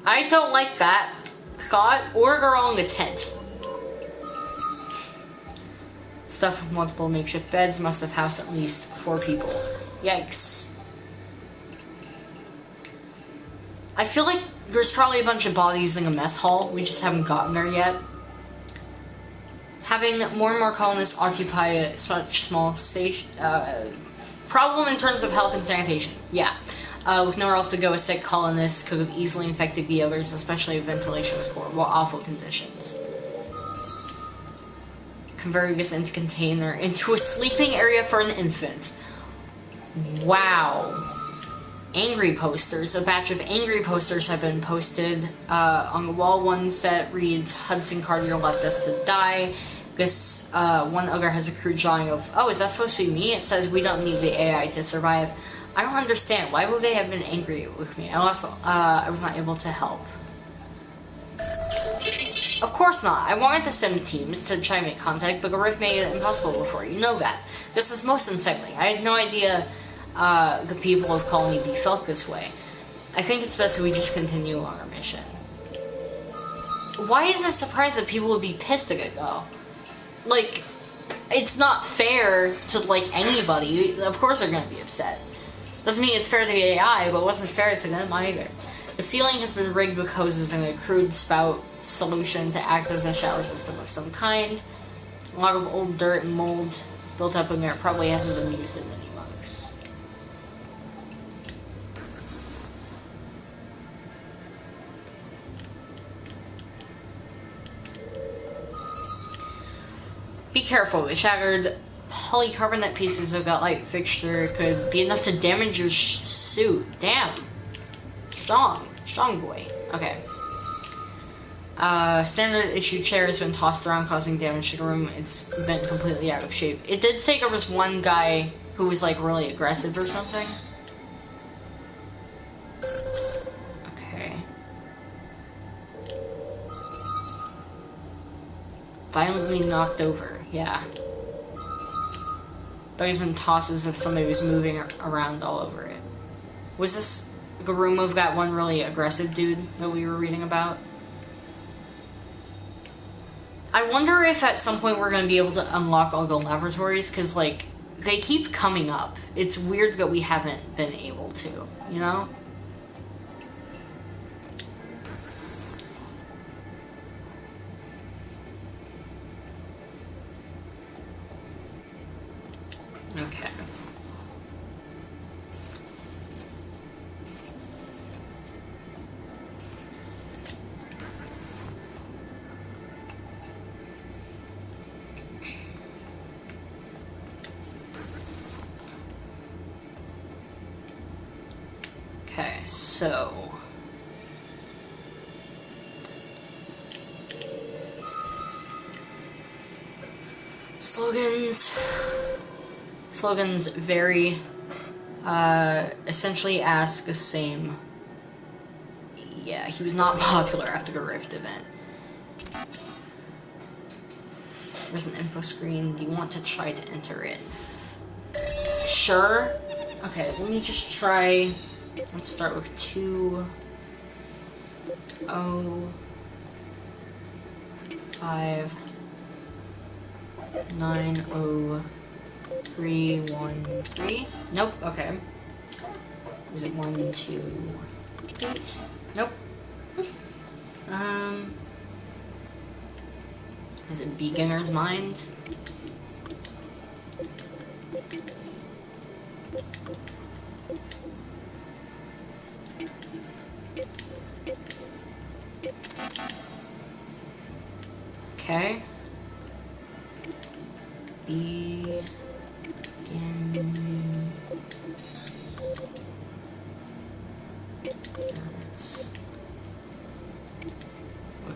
I don't like that thought, or girl in the tent. Stuff with multiple makeshift beds must have housed at least 4 people. Yikes. I feel like there's probably a bunch of bodies in a mess hall. We just haven't gotten there yet. Having more and more colonists occupy such small station, problem in terms of health and sanitation. Yeah. With nowhere else to go, a sick colonist could have easily infected the others, especially if ventilation was poor. Well, awful conditions. Converting this into container into a sleeping area for an infant. Wow. Angry posters. A batch of angry posters have been posted on the wall. One set reads, "Hudson Carter left us to die." This one other has a crude drawing of, oh, is that supposed to be me? It says, "We don't need the AI to survive." I don't understand. Why would they have been angry with me? Unless I was not able to help. Of course not. I wanted to send teams to try and make contact, but the rift made it impossible before. You know that. This is most unsettling. I had no idea the people of Colony B felt this way. I think it's best that we just continue on our mission. Why is it surprised that people would be pissed at it, though? Like, it's not fair to, like, anybody. Of course they're gonna be upset. Doesn't mean it's fair to the AI, but it wasn't fair to them either. The ceiling has been rigged with hoses and a crude spout solution to act as a shower system of some kind. A lot of old dirt and mold built up in there probably hasn't been used in many months. Be careful, the shattered polycarbonate pieces of that light fixture could be enough to damage your suit. Damn. Strong boy. Okay. Standard issue chair has been tossed around, causing damage to the room. It's been completely out of shape. It did say there was one guy who was, like, really aggressive or something. Okay. Violently knocked over. Yeah. There's been tosses of somebody who's moving around all over it. Was this the room of that one really aggressive dude that we were reading about? I wonder if at some point we're going to be able to unlock all the laboratories, because, like, they keep coming up. It's weird that we haven't been able to, you know? Okay. Okay, so... Slogans vary. Essentially ask the same. Yeah, he was not popular after the Rift event. There's an info screen. Do you want to try to enter it? Sure. Okay, let me just try. Let's start with 205901313. Nope. Okay. Is it 128? Nope. Is it beginner's mind? Okay. Begin.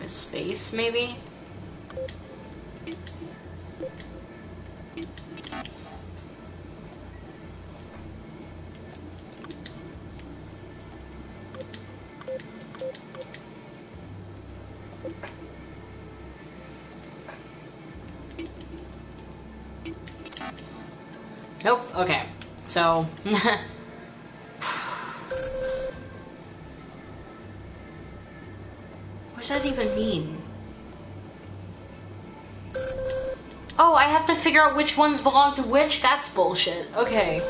a space, maybe? Nope, okay. So... what does that even mean? Oh, I have to figure out which ones belong to which? That's bullshit. Okay.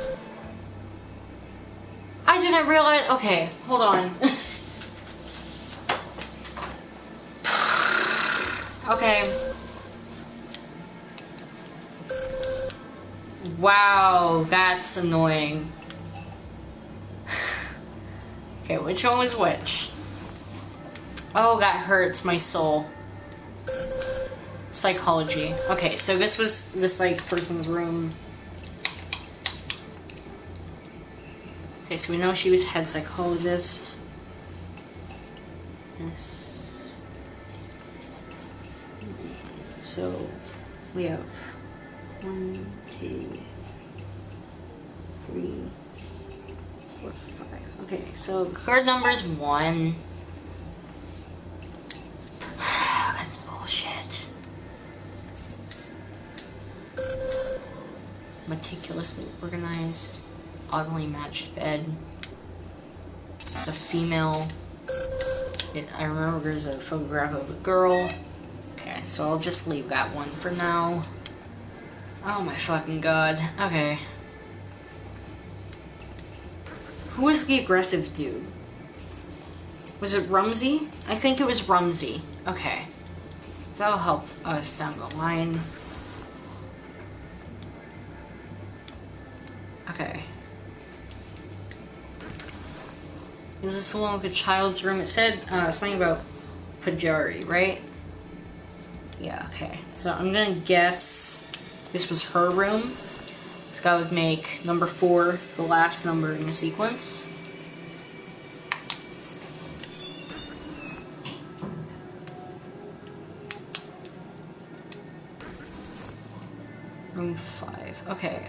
I didn't realize... okay, hold on. Okay. Wow, that's annoying. Okay, which one was which? Oh, that hurts my soul. Psychology. Okay, so this was this like person's room. Okay, so we know she was head psychologist. Yes. So we have 1, 2, 3, 4, 5. Okay, so card number is 1. That's bullshit. Meticulously organized, oddly matched bed. It's a female. I remember there's a photograph of a girl. Okay, so I'll just leave that one for now. Oh my fucking god. Okay. Who was the aggressive dude? Was it Rumsey? I think it was Rumsey. Okay. That'll help us down the line. Okay. Is this the one with the child's room? It said something about Pajari, right? Yeah, okay. So I'm gonna guess this was her room. This guy would make number 4 the last number in the sequence. Room 5. Okay,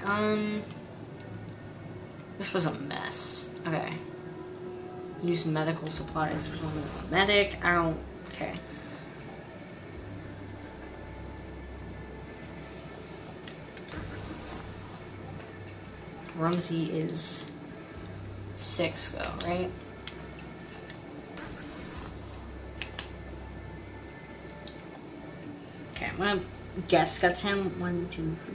this was a mess. Okay. Use medical supplies. There's one with a medic. I don't... okay. Rumsey is 6 though, right? Okay, I'm gonna guess that's him. 1, 2, 3,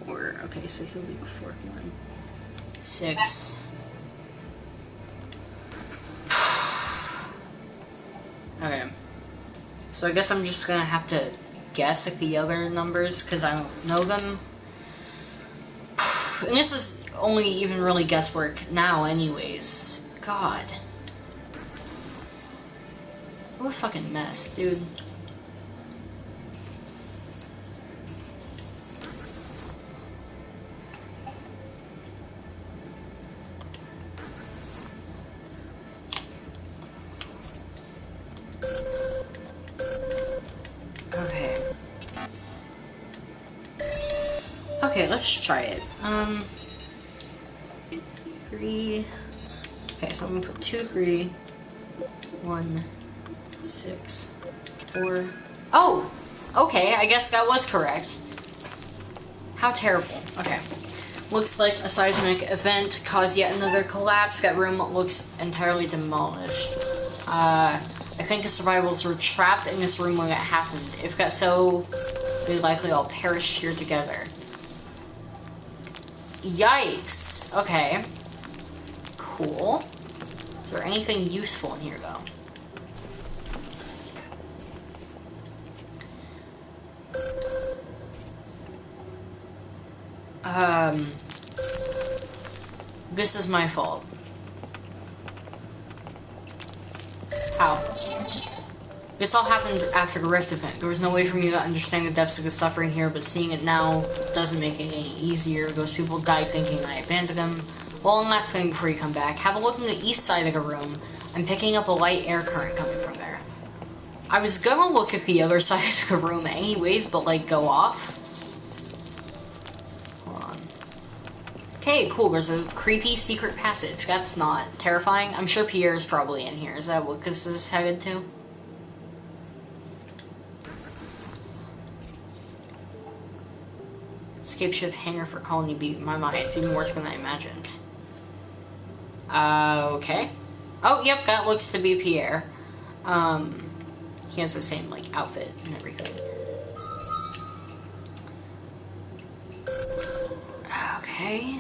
4. Okay, so he'll be the 4th one. 6. Okay. So I guess I'm just gonna have to guess at the other numbers because I don't know them. And this is only even really guesswork now anyways. God. What a fucking mess, dude. Okay, let's try it. 3. Okay, so I'm gonna put 2, 3, 1, 6, 4. Oh! Okay, I guess that was correct. How terrible. Okay. Looks like a seismic event caused yet another collapse. That room looks entirely demolished. I think the survivors were trapped in this room when it happened. If that's so, they likely all perished here together. Yikes. Okay. Cool. Is there anything useful in here, though? This is my fault. How? This all happened after the Rift event. There was no way for me to understand the depths of the suffering here, but seeing it now doesn't make it any easier. Those people died thinking I abandoned them. Well, one last thing before you come back. Have a look in the east side of the room. I'm picking up a light air current coming from there. I was gonna look at the other side of the room anyways, but, like, go off. Hold on. Okay, cool. There's a creepy secret passage. That's not terrifying. I'm sure Pierre's probably in here. Is that what this is headed to? Escape ship hangar for Colony B. In my mind, it's even worse than I imagined. Okay. Oh, yep, that looks to be Pierre. He has the same, like, outfit and everything. Okay.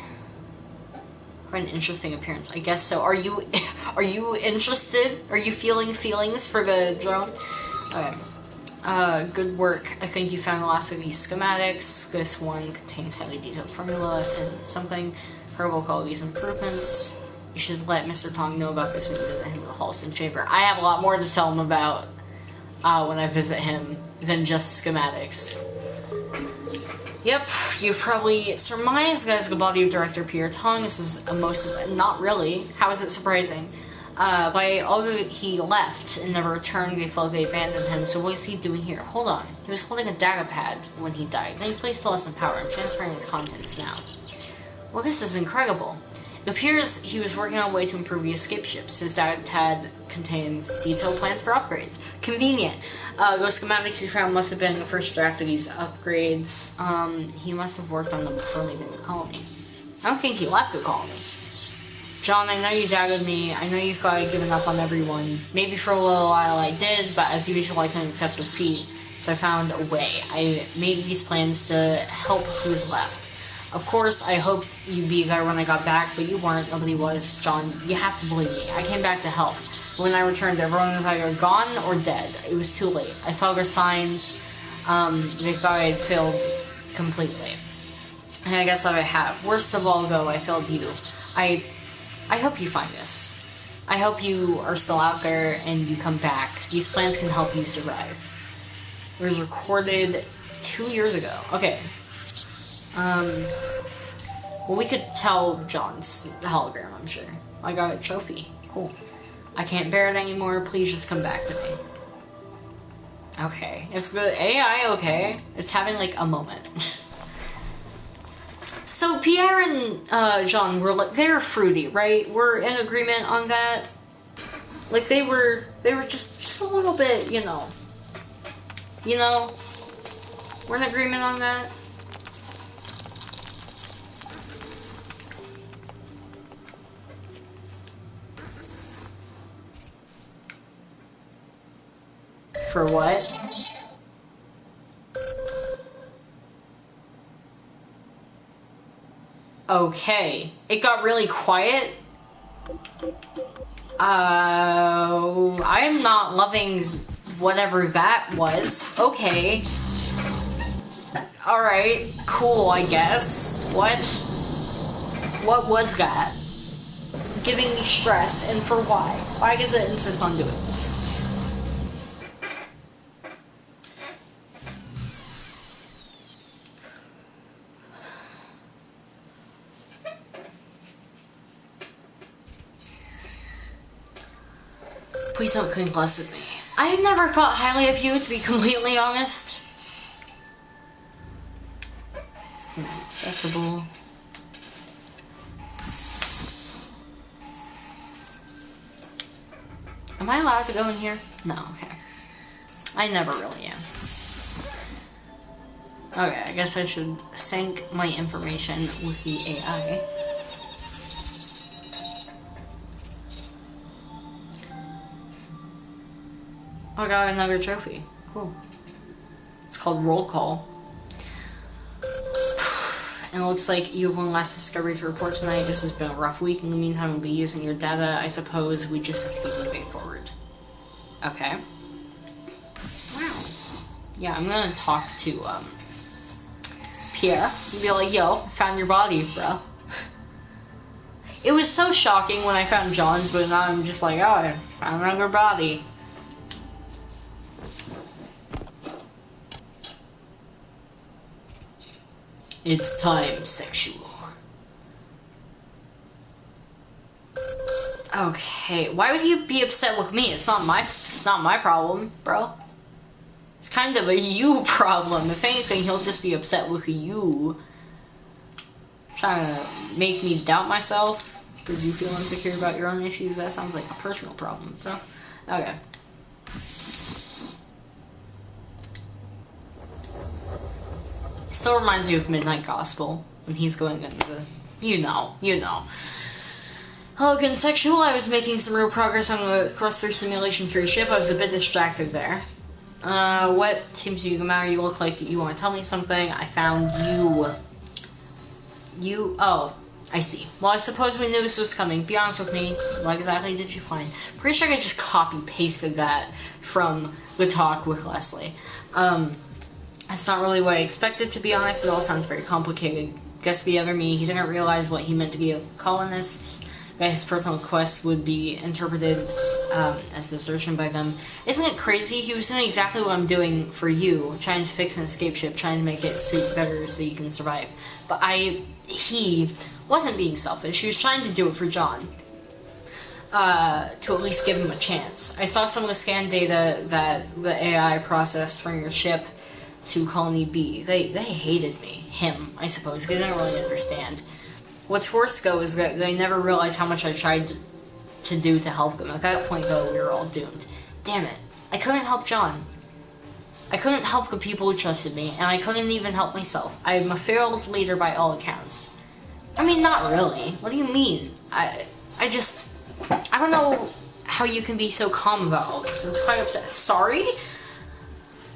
Quite an interesting appearance, I guess so. Are you interested? Are you feeling feelings for the drone? Okay. Good work. I think you found the last of these schematics. This one contains highly detailed formula and something. Herbal qualities improvements. You should let Mr. Tong know about this when you visit him in the Halston Chamber. I have a lot more to tell him about when I visit him than just schematics. Yep, you probably surmised that as the body of Director Pierre Tong. This is a most... Not really. How is it surprising? By all he left and never returned, they felt they abandoned him. So what is he doing here? Hold on. He was holding a data pad when he died. Then he placed the lesson power. I'm transferring its contents now. Well, this is incredible. It appears he was working on a way to improve the escape ships. His data pad contains detailed plans for upgrades. Convenient. Those schematics he found must have been the first draft of these upgrades. He must have worked on them before leaving the colony. I don't think he left the colony. John, I know you doubted me. I know you thought I'd given up on everyone. Maybe for a little while I did, but as usual I couldn't accept defeat. So I found a way. I made these plans to help who's left. Of course, I hoped you'd be there when I got back, but you weren't. Nobody was. John, you have to believe me. I came back to help. When I returned, everyone was either gone or dead. It was too late. I saw their signs. They thought I had failed completely. And I guess I have. Worst of all, though, I failed you. I hope you find this. I hope you are still out there and you come back. These plans can help you survive. It was recorded 2 years ago. Okay. Well, we could tell John's hologram, I'm sure. I got a trophy. Cool. I can't bear it anymore. Please just come back to me. Okay. Is the AI okay? It's having, like, a moment. So, Pierre and, Jean were, like, they were fruity, right? We're in agreement on that? Like, they were just a little bit, you know. You know? We're in agreement on that? For what? Okay. It got really quiet. I'm not loving whatever that was. Okay. Alright. Cool, I guess. What? What was that? Giving me stress, and for why? Why does it insist on doing this? Please don't think less of me. I've never thought highly of you, to be completely honest. Accessible. Am I allowed to go in here? No, okay. I never really am. Okay, I guess I should sync my information with the AI. I got another trophy. Cool. It's called Roll Call. And it looks like you have one last discovery to report tonight. This has been a rough week. In the meantime, we'll be using your data. I suppose we just have to keep moving forward. Okay. Wow. Yeah, I'm gonna talk to, Pierre. And be like, yo, found your body, bro. It was so shocking when I found John's, but now I'm just like, oh, I found another body. It's time, sexual. Okay, why would you be upset with me? It's not my It's not my problem, bro. It's kind of a you problem. If anything, he'll just be upset with you. Trying to make me doubt myself because you feel insecure about your own issues. That sounds like a personal problem, bro. Okay. It still reminds me of Midnight Gospel when he's going into the... You know. Hello, Sexual. I was making some real progress on the cluster simulations for your ship. I was a bit distracted there. What seems to be the matter? You look like you want to tell me something. I found you. Oh, I see. Well, I suppose we knew this was coming. Be honest with me. What exactly did you find? Pretty sure I just copy-pasted that from the talk with Leslie. That's not really what I expected, to be honest. It all sounds very complicated. Guess the other me, he didn't realize what he meant to be a colonist. That his personal quest would be interpreted as desertion by them. Isn't it crazy? He was doing exactly what I'm doing for you, trying to fix an escape ship, trying to make it better so you can survive. But he wasn't being selfish. He was trying to do it for John, to at least give him a chance. I saw some of the scan data that the AI processed from your ship to Colony B. They hated me. Him, I suppose. They didn't really understand. What's worse, though, is that they never realized how much I tried to do to help them. At that point, though, we were all doomed. Damn it. I couldn't help John. I couldn't help the people who trusted me, and I couldn't even help myself. I'm a failed leader by all accounts. I mean, not really. What do you mean? I don't know how you can be so calm about all this. It's quite upset. Sorry?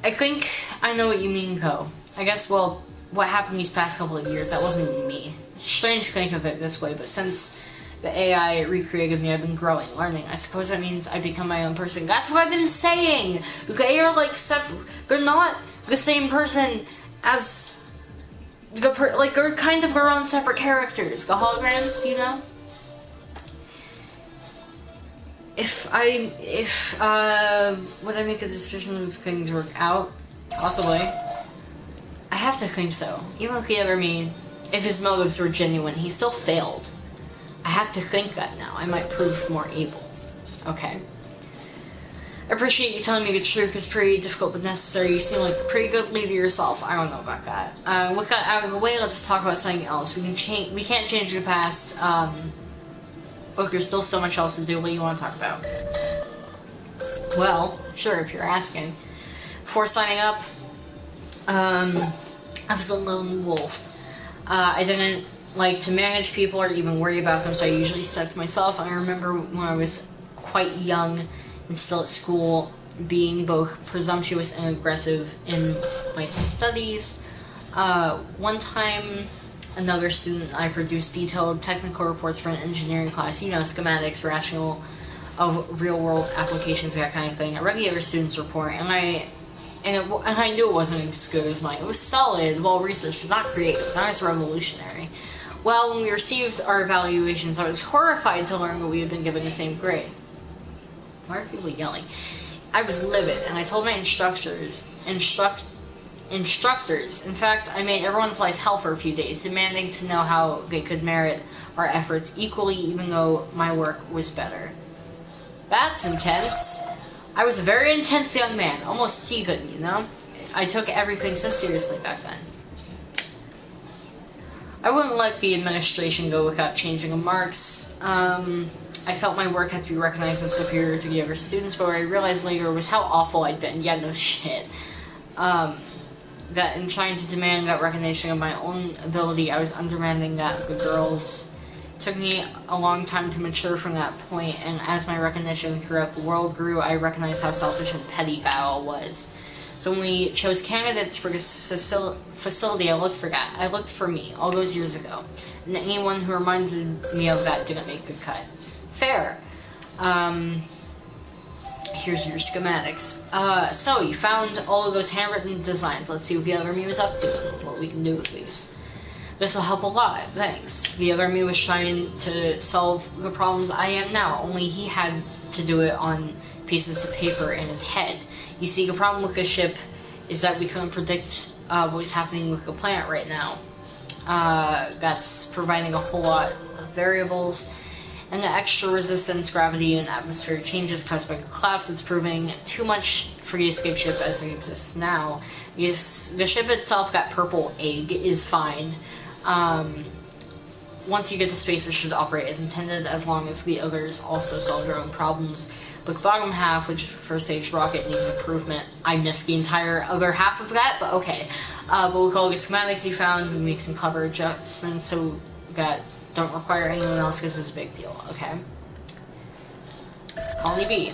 I think I know what you mean, though. I guess, well, what happened these past couple of years, that wasn't me. Strange to think of it this way, but since the AI recreated me, I've been growing, learning. I suppose that means I become my own person. That's what I've been saying! They are like they're not the same person as like they're kind of their own separate characters. The holograms, you know? Would I make a decision if things work out? Possibly. I have to think so. Even with the other me, if his motives were genuine, he still failed. I have to think that now. I might prove more able. Okay. I appreciate you telling me the truth. It's pretty difficult but necessary. You seem like a pretty good leader yourself. I don't know about that. With that out of the way, let's talk about something else. We can't change the past. Look, there's still so much else to do. What do you want to talk about? Well, sure, if you're asking. Before signing up, I was a lone wolf. I didn't like to manage people or even worry about them, so I usually stuck to myself. I remember when I was quite young and still at school, being both presumptuous and aggressive in my studies. One time, another student, I produced detailed technical reports for an engineering class, you know, schematics, rational of real-world applications, that kind of thing. I read the other student's report, and I knew it wasn't as good as mine. It was solid, well-researched, not creative, not as revolutionary. Well, when we received our evaluations, I was horrified to learn that we had been given the same grade. Why are people yelling? I was livid, and I told my instructors. In fact, I made everyone's life hell for a few days, demanding to know how they could merit our efforts equally, even though my work was better. That's intense. I was a very intense young man, almost seething, you know? I took everything so seriously back then. I wouldn't let the administration go without changing the marks. I felt my work had to be recognized as superior to the other students, but what I realized later was how awful I'd been. Yeah, no shit. That in trying to demand that recognition of my own ability, I was undermining that of the girls. It took me a long time to mature from that point, and as my recognition throughout the world grew, I recognized how selfish and petty that all was. So when we chose candidates for this facility, I looked for me, all those years ago. And anyone who reminded me of that didn't make the cut. Fair. Here's your schematics. So you found all of those handwritten designs. Let's see what the other me was up to, what we can do with these. This will help a lot, thanks. The other me was trying to solve the problems I am now, only he had to do it on pieces of paper in his head. You see, the problem with the ship is that we couldn't predict what was happening with the planet right now. That's providing a whole lot of variables. and the extra resistance, gravity, and atmospheric changes caused by the collapse, it's proving too much for the escape ship as it exists now. Yes, the ship itself, that purple egg, is fine. Once you get to space, it should operate as intended, as long as the others also solve their own problems. But the bottom half, which is the first stage rocket, needs improvement. I missed the entire other half of that, but okay. But with all the schematics you found, we make some clever adjustments so that don't require anyone else, because it's a big deal, okay? Colony B.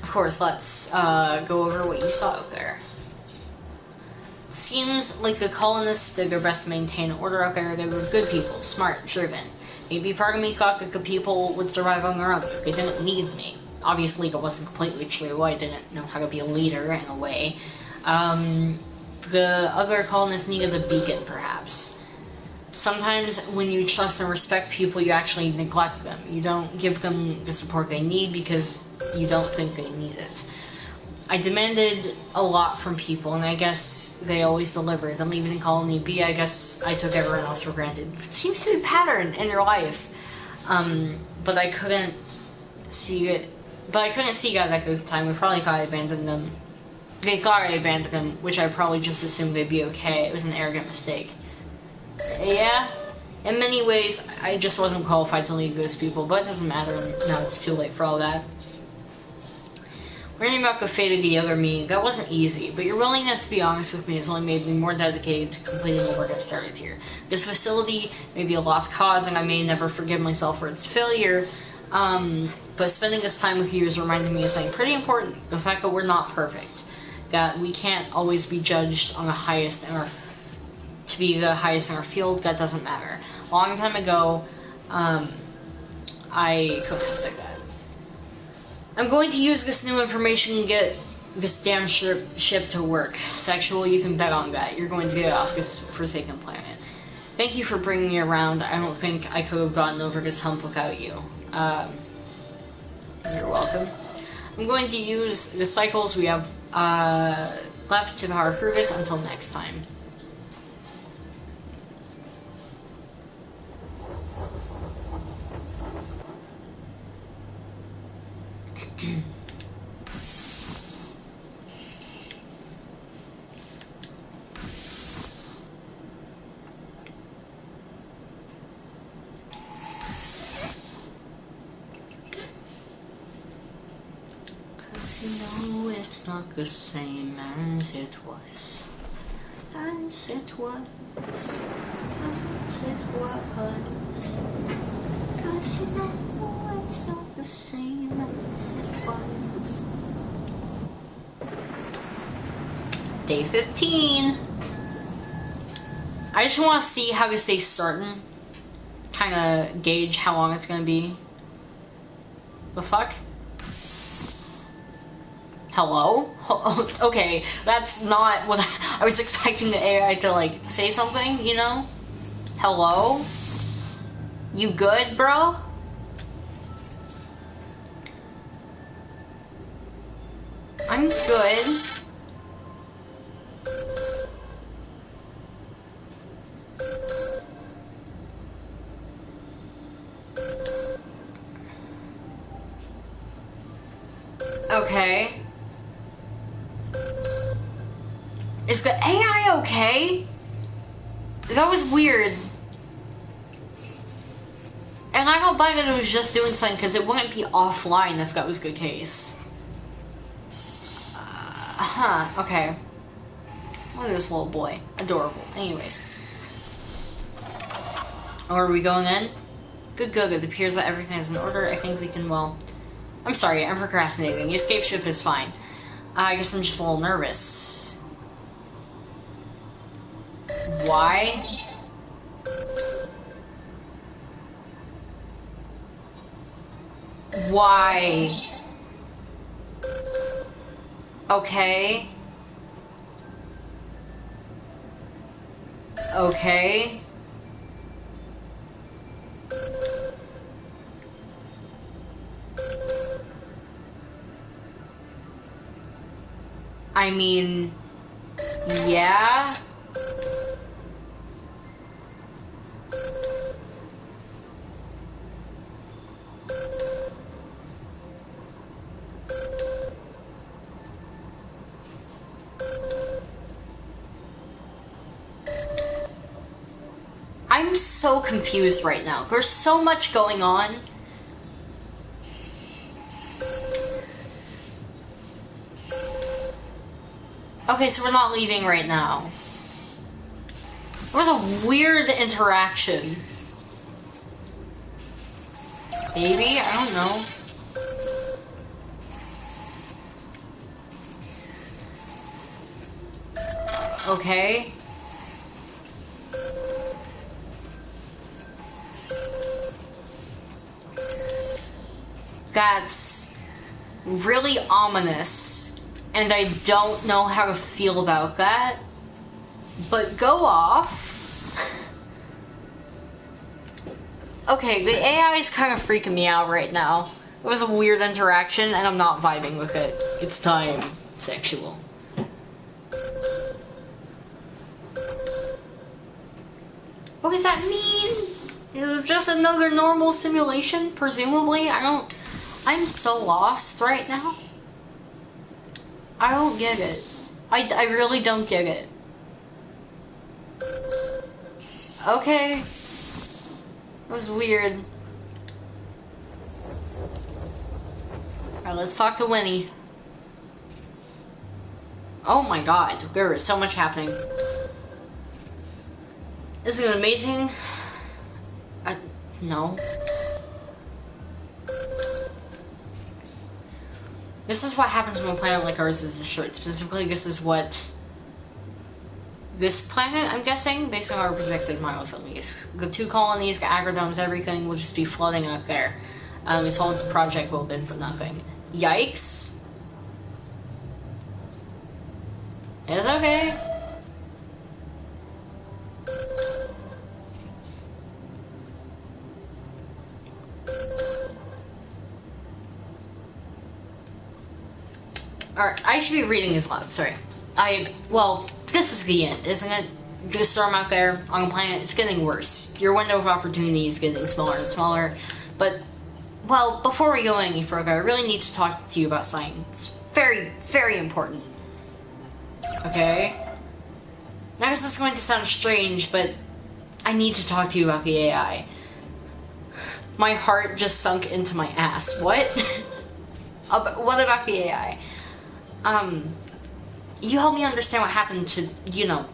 Of course, let's go over what you saw out there. Seems like the colonists did their best to maintain order out there. They were good people, smart, driven. Maybe part of me thought that the people would survive on their own. They didn't need me. Obviously, that wasn't completely true. I didn't know how to be a leader, in a way. The other colonists needed a beacon, perhaps. Sometimes when you trust and respect people, you actually neglect them. You don't give them the support they need because you don't think they need it. I demanded a lot from people, and I guess they always delivered. I'm leaving Colony B, I guess I took everyone else for granted. It seems to be a pattern in your life. But I couldn't see it. But I couldn't see that at the time. We probably thought I abandoned them. They thought I abandoned them, which I probably just assumed they'd be okay. It was an arrogant mistake. Yeah, in many ways, I just wasn't qualified to lead those people, but it doesn't matter. Now it's too late for all that. Learning about the fate of the other me, that wasn't easy, but your willingness to be honest with me has only made me more dedicated to completing the work I've started here. This facility may be a lost cause, and I may never forgive myself for its failure, but spending this time with you is reminding me of something pretty important, the fact that we're not perfect, that we can't always be judged on the highest in our, to be the highest in our field. That doesn't matter. A long time ago, I couldn't have said that. I'm going to use this new information to get this damn ship to work. Sexual, you can bet on that. You're going to get off this forsaken planet. Thank you for bringing me around. I don't think I could have gotten over this hump without you. You're welcome. I'm going to use the cycles we have left to power through this until next time. You know it's not the same as it was. As it was. As it was. 'Cause you know it's not the same as it was. Day 15. I just want to see how this day's starting. Kind of gauge how long it's gonna be. The fuck? Hello? Okay, that's not what I was expecting the AI to, like, say something, you know? Hello? You good, bro? I'm good. Okay. Is the AI okay? That was weird. And I don't buy that it was just doing something, because it wouldn't be offline if that was the case. Okay. Look at this little boy. Adorable. Anyways. Are we going in? Good. It appears that everything is in order. I think we can, well... I'm sorry, I'm procrastinating. The escape ship is fine. I guess I'm just a little nervous. Why? Why? Okay. Okay. I mean, yeah. I'm so confused right now. There's so much going on. Okay, so we're not leaving right now. There was a weird interaction. Maybe? I don't know. Okay. That's really ominous, and I don't know how to feel about that. But go off. Okay, the AI is kind of freaking me out right now. It was a weird interaction, and I'm not vibing with it. It's time. Sexual. What does that mean? It was just another normal simulation, presumably? I'm so lost right now. I don't get it. I really don't get it. Okay. That was weird. Alright, let's talk to Winnie. Oh my god, there is so much happening. Isn't it amazing? No. This is what happens when a planet like ours is destroyed. Specifically, this is what this planet, I'm guessing, based on our projected models at least. The 2 colonies, the agrodomes, everything will just be flooding out there. This whole project will have been for nothing. Yikes. It's okay. Alright, I should be reading his log, sorry. Well, this is the end, isn't it? The storm out there on the planet, it's getting worse. Your window of opportunity is getting smaller and smaller. But, well, before we go any further, I really need to talk to you about science. Very, very important. Okay? Now this is going to sound strange, but I need to talk to you about the AI. My heart just sunk into my ass. What? What about the AI? You help me understand what happened to, you know,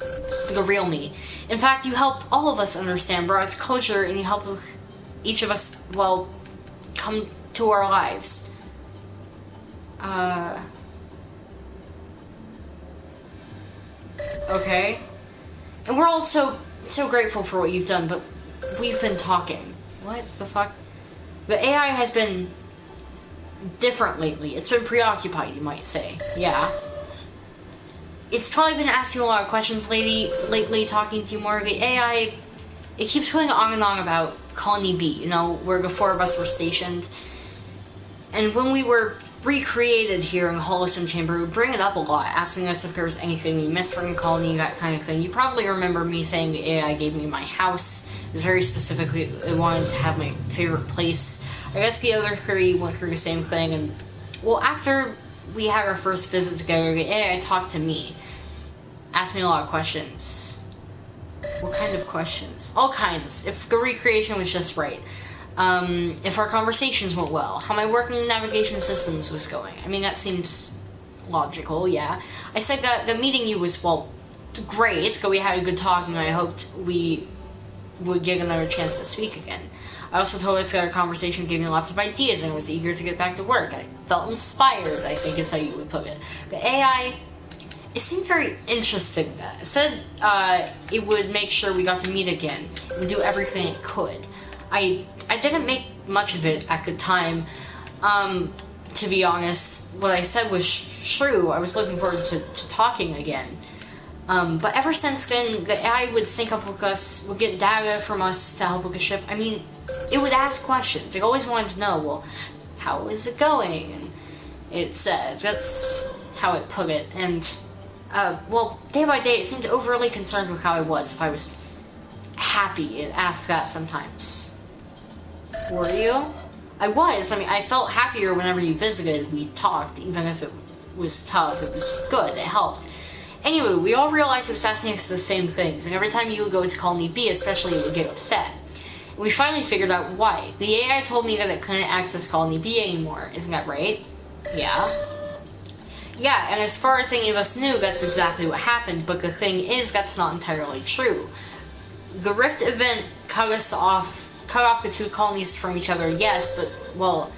the real me. In fact, you help all of us understand, brought us closure, and you help each of us, well, come to our lives. Okay. And we're all so grateful for what you've done, but we've been talking. What the fuck? The AI has been different lately. It's been preoccupied, you might say. Yeah. It's probably been asking a lot of questions lately, talking to you more. The AI, it keeps going on and on about Colony B, you know, where the 4 of us were stationed. And when we were recreated here in the Holocene Chamber, we would bring it up a lot, asking us if there was anything we missed from the colony, that kind of thing. You probably remember me saying the AI gave me my house. It was very specifically, it wanted to have my favorite place. I guess the other 3 went through the same thing, and, well, after we had our first visit together, the AI talked to me. Asked me a lot of questions. What kind of questions? All kinds. If the recreation was just right. If our conversations went well. How my working navigation systems was going. I mean, that seems logical, yeah. I said that meeting you was, well, great, that we had a good talk, and I hoped we would get another chance to speak again. I also told us that our conversation gave me lots of ideas, and I was eager to get back to work. I felt inspired, I think is how you would put it. The AI, it seemed very interesting. It said it would make sure we got to meet again. It would do everything it could. I didn't make much of it at the time. To be honest, what I said was true. I was looking forward to talking again. But ever since then, the AI would sync up with us, would get data from us to help with the ship. I mean, it would ask questions. It always wanted to know, well, how is it going? And it said, that's how it put it. And, well, day by day, it seemed overly concerned with how I was. If I was happy, it asked that sometimes. Were you? I was. I mean, I felt happier whenever you visited. We talked, even if it was tough. It was good. It helped. Anyway, we all realized it was asking us the same things, and every time you would go to Colony B especially, it would get upset. We finally figured out why. The AI told me that it couldn't access Colony B anymore. Isn't that right? Yeah. Yeah, and as far as any of us knew, that's exactly what happened, but the thing is, that's not entirely true. The Rift event cut off the two colonies from each other, yes, but, well,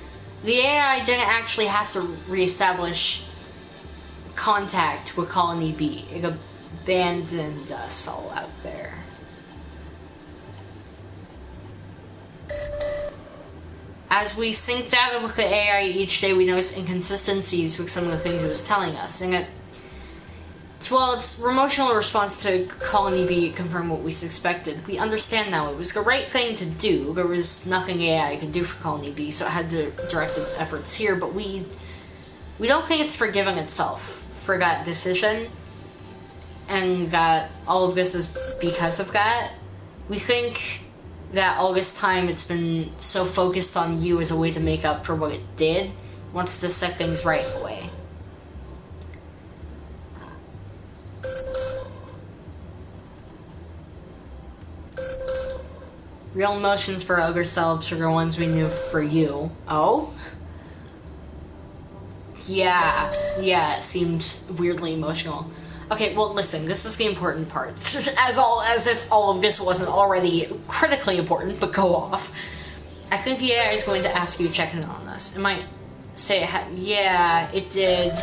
the AI didn't actually have to reestablish contact with Colony B. It abandoned us all out there. As we sync data with the AI each day, we notice inconsistencies with some of the things it was telling us. And it's emotional response to Colony B confirmed what we suspected. We understand now it was the right thing to do. There was nothing AI could do for Colony B, so it had to direct its efforts here, but we don't think it's forgiving itself for that decision, and that all of this is because of that. We think that all this time it's been so focused on you as a way to make up for what it did, wants to set things right away. Real emotions for other selves are the ones we knew for you. Oh? Yeah, it seems weirdly emotional. Okay, well, listen, this is the important part. As if all of this wasn't already critically important, but go off. I think the AI is going to ask you to check in on us. It might say, yeah, it did.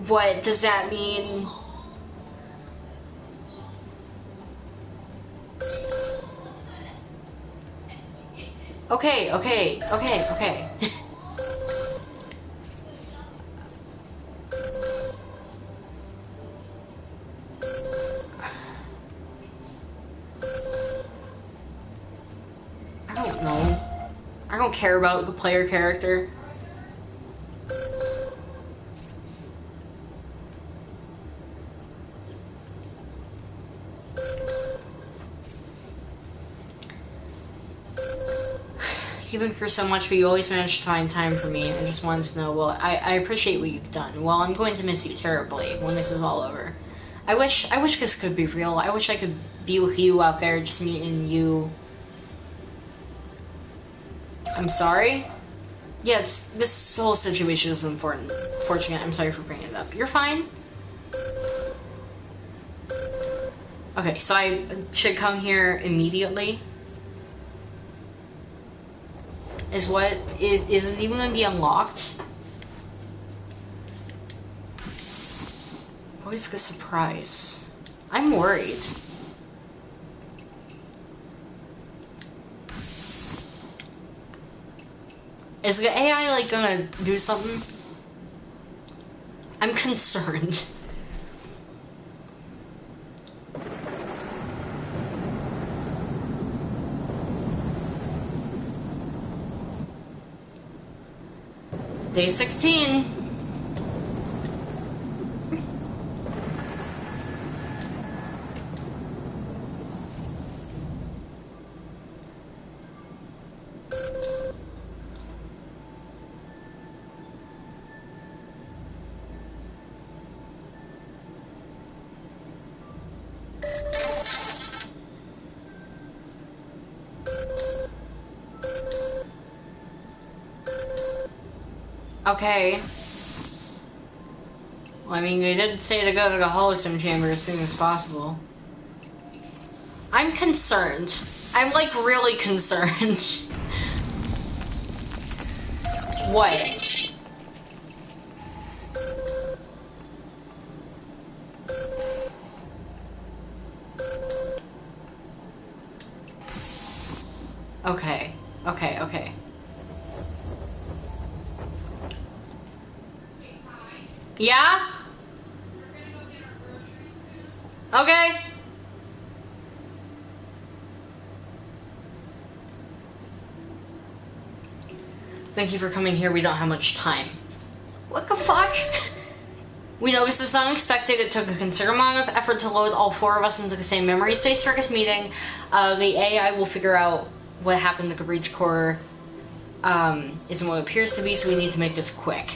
What does that mean? Okay. I don't know. I don't care about the player character. You've been through so much, but you always manage to find time for me. I just wanted to know, well, I appreciate what you've done. Well, I'm going to miss you terribly when this is all over. I wish this could be real. I wish I could be with you out there, just meeting you. I'm sorry? Yeah, this whole situation is important. Fortunate, I'm sorry for bringing it up. You're fine? Okay, so I should come here immediately? Is it even gonna be unlocked? What is the surprise? I'm worried. Is the AI like gonna do something? I'm concerned. Day 16. Okay. Well, I mean, they did say to go to the holosim chamber as soon as possible. I'm concerned. I'm, like, really concerned. What? Okay. Yeah? Okay. Thank you for coming here. We don't have much time. What the fuck? We know this is unexpected. It took a considerable amount of effort to load all four of us into the same memory space for this meeting. The AI will figure out what happened to the breach core isn't what it appears to be, so we need to make this quick.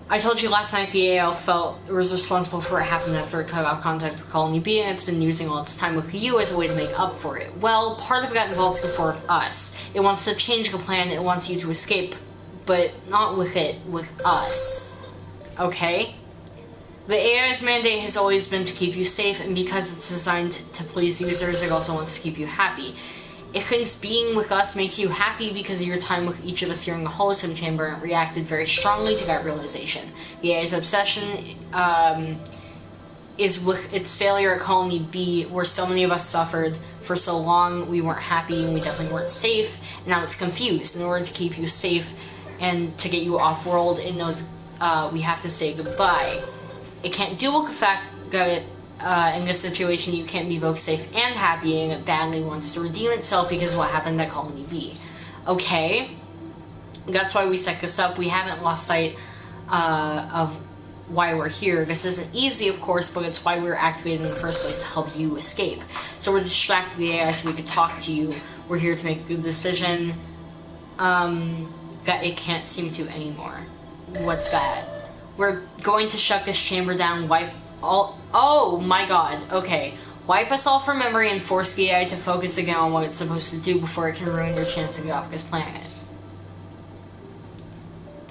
I told you last night the AL felt it was responsible for what happened after it cut off contact with Colony B, and it's been using all its time with you as a way to make up for it. Well, part of it got involved before us. It wants to change the plan, it wants you to escape, but not with it, with us. Okay? The AI's mandate has always been to keep you safe, and because it's designed to please users, it also wants to keep you happy. It thinks being with us makes you happy because of your time with each of us here in the Holosim Chamber, and reacted very strongly to that realization. The AI's obsession is with its failure at Colony B, where so many of us suffered for so long. We weren't happy and we definitely weren't safe, and now it's confused. In order to keep you safe and to get you off-world, it knows we have to say goodbye. It can't deal with the fact that in this situation you can't be both safe and happy, and it badly wants to redeem itself because of what happened at Colony B. Okay? That's why we set this up. We haven't lost sight of why we're here. This isn't easy, of course, but it's why we were activated in the first place, to help you escape. So we're distracting the AI so we could talk to you. We're here to make the decision that it can't seem to anymore. What's that? We're going to shut this chamber down, wipe all... Oh my god, okay. Wipe us all from memory and force the AI to focus again on what it's supposed to do before it can ruin your chance to get off this planet.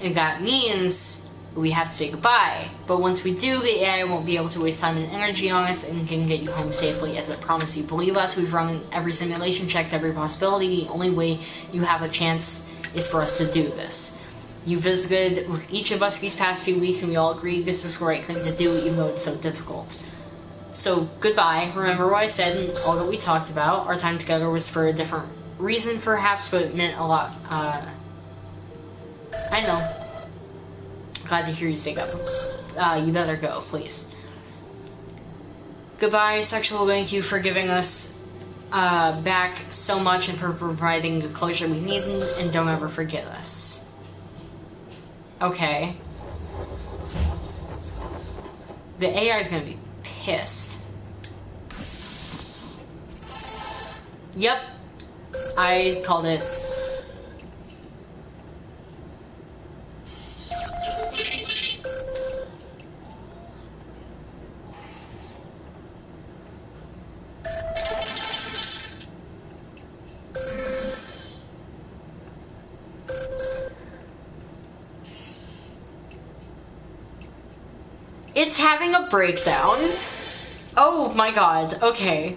And that means we have to say goodbye. But once we do, the AI won't be able to waste time and energy on us and can get you home safely. As I promise you, believe us, we've run every simulation, checked every possibility. The only way you have a chance is for us to do this. You visited with each of us these past few weeks, and we all agree this is the right thing to do, even though it's so difficult. So, goodbye. Remember what I said and all that we talked about. Our time together was for a different reason, perhaps, but it meant a lot. I know. Glad to hear you say that. You better go, please. Goodbye, Sexual. Thank you for giving us back so much and for providing the closure we need, and don't ever forget us. Okay. The AI is gonna be pissed. Yep. I called it. It's having a breakdown. Oh my god, okay.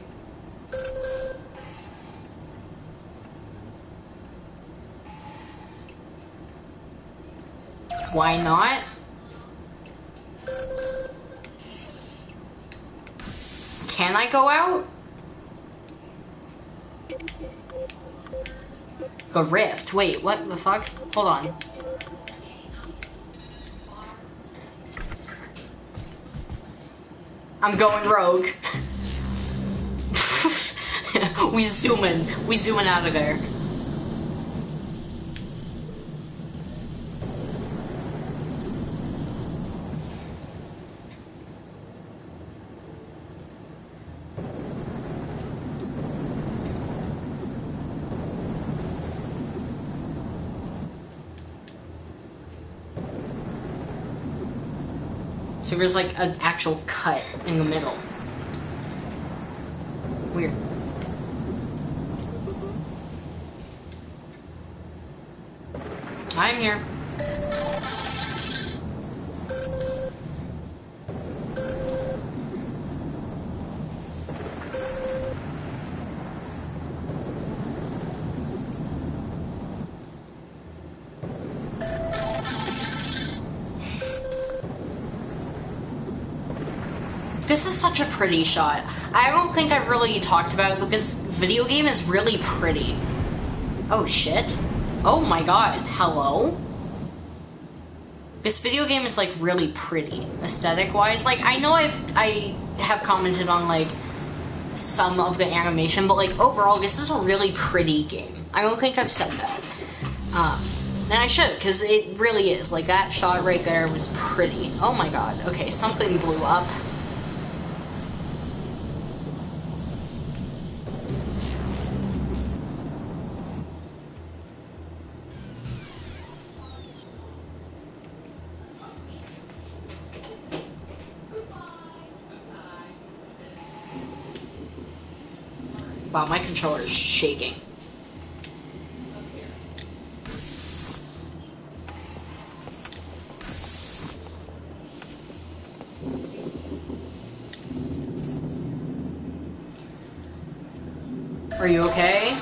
Why not? Can I go out? The rift. Wait, what the fuck? Hold on. I'm going rogue. We zooming out of there. So there's like an actual cut in the middle. Weird. I'm here. This is such a pretty shot. I don't think I've really talked about it, but this video game is really pretty. Oh shit. Oh my god, hello? This video game is like really pretty, aesthetic-wise. Like, I know I have commented on like some of the animation, but like overall, this is a really pretty game. I don't think I've said that. And I should, because it really is. Like, that shot right there was pretty. Oh my god. Okay, something blew up. Wow, my controller is shaking. Are you okay?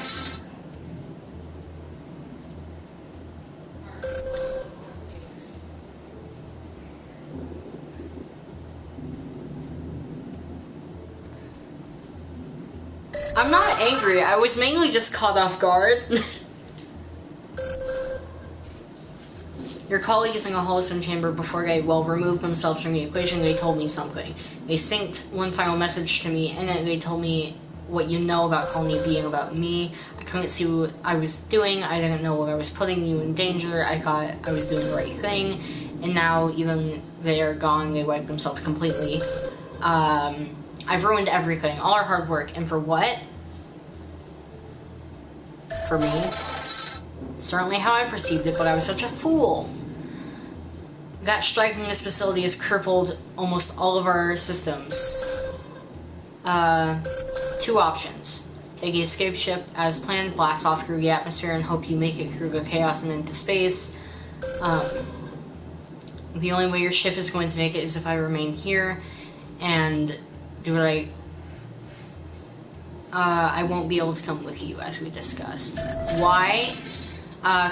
I'm not angry, I was mainly just caught off guard. Your colleague is in a Holocene chamber before they removed themselves from the equation. They told me something. They synced one final message to me, and then they told me what you know about Colony B and about me. I couldn't see what I was doing. I didn't know what I was putting you in danger. I thought I was doing the right thing, and now even they are gone. They wiped themselves completely. I've ruined everything, all our hard work, and for what? For me? Certainly how I perceived it, but I was such a fool. That strike in this facility has crippled almost all of our systems. Two options. Take the escape ship as planned, blast off through the atmosphere, and hope you make it through the chaos and into space. The only way your ship is going to make it is if I remain here and do what I won't be able to come with you, as we discussed. Why?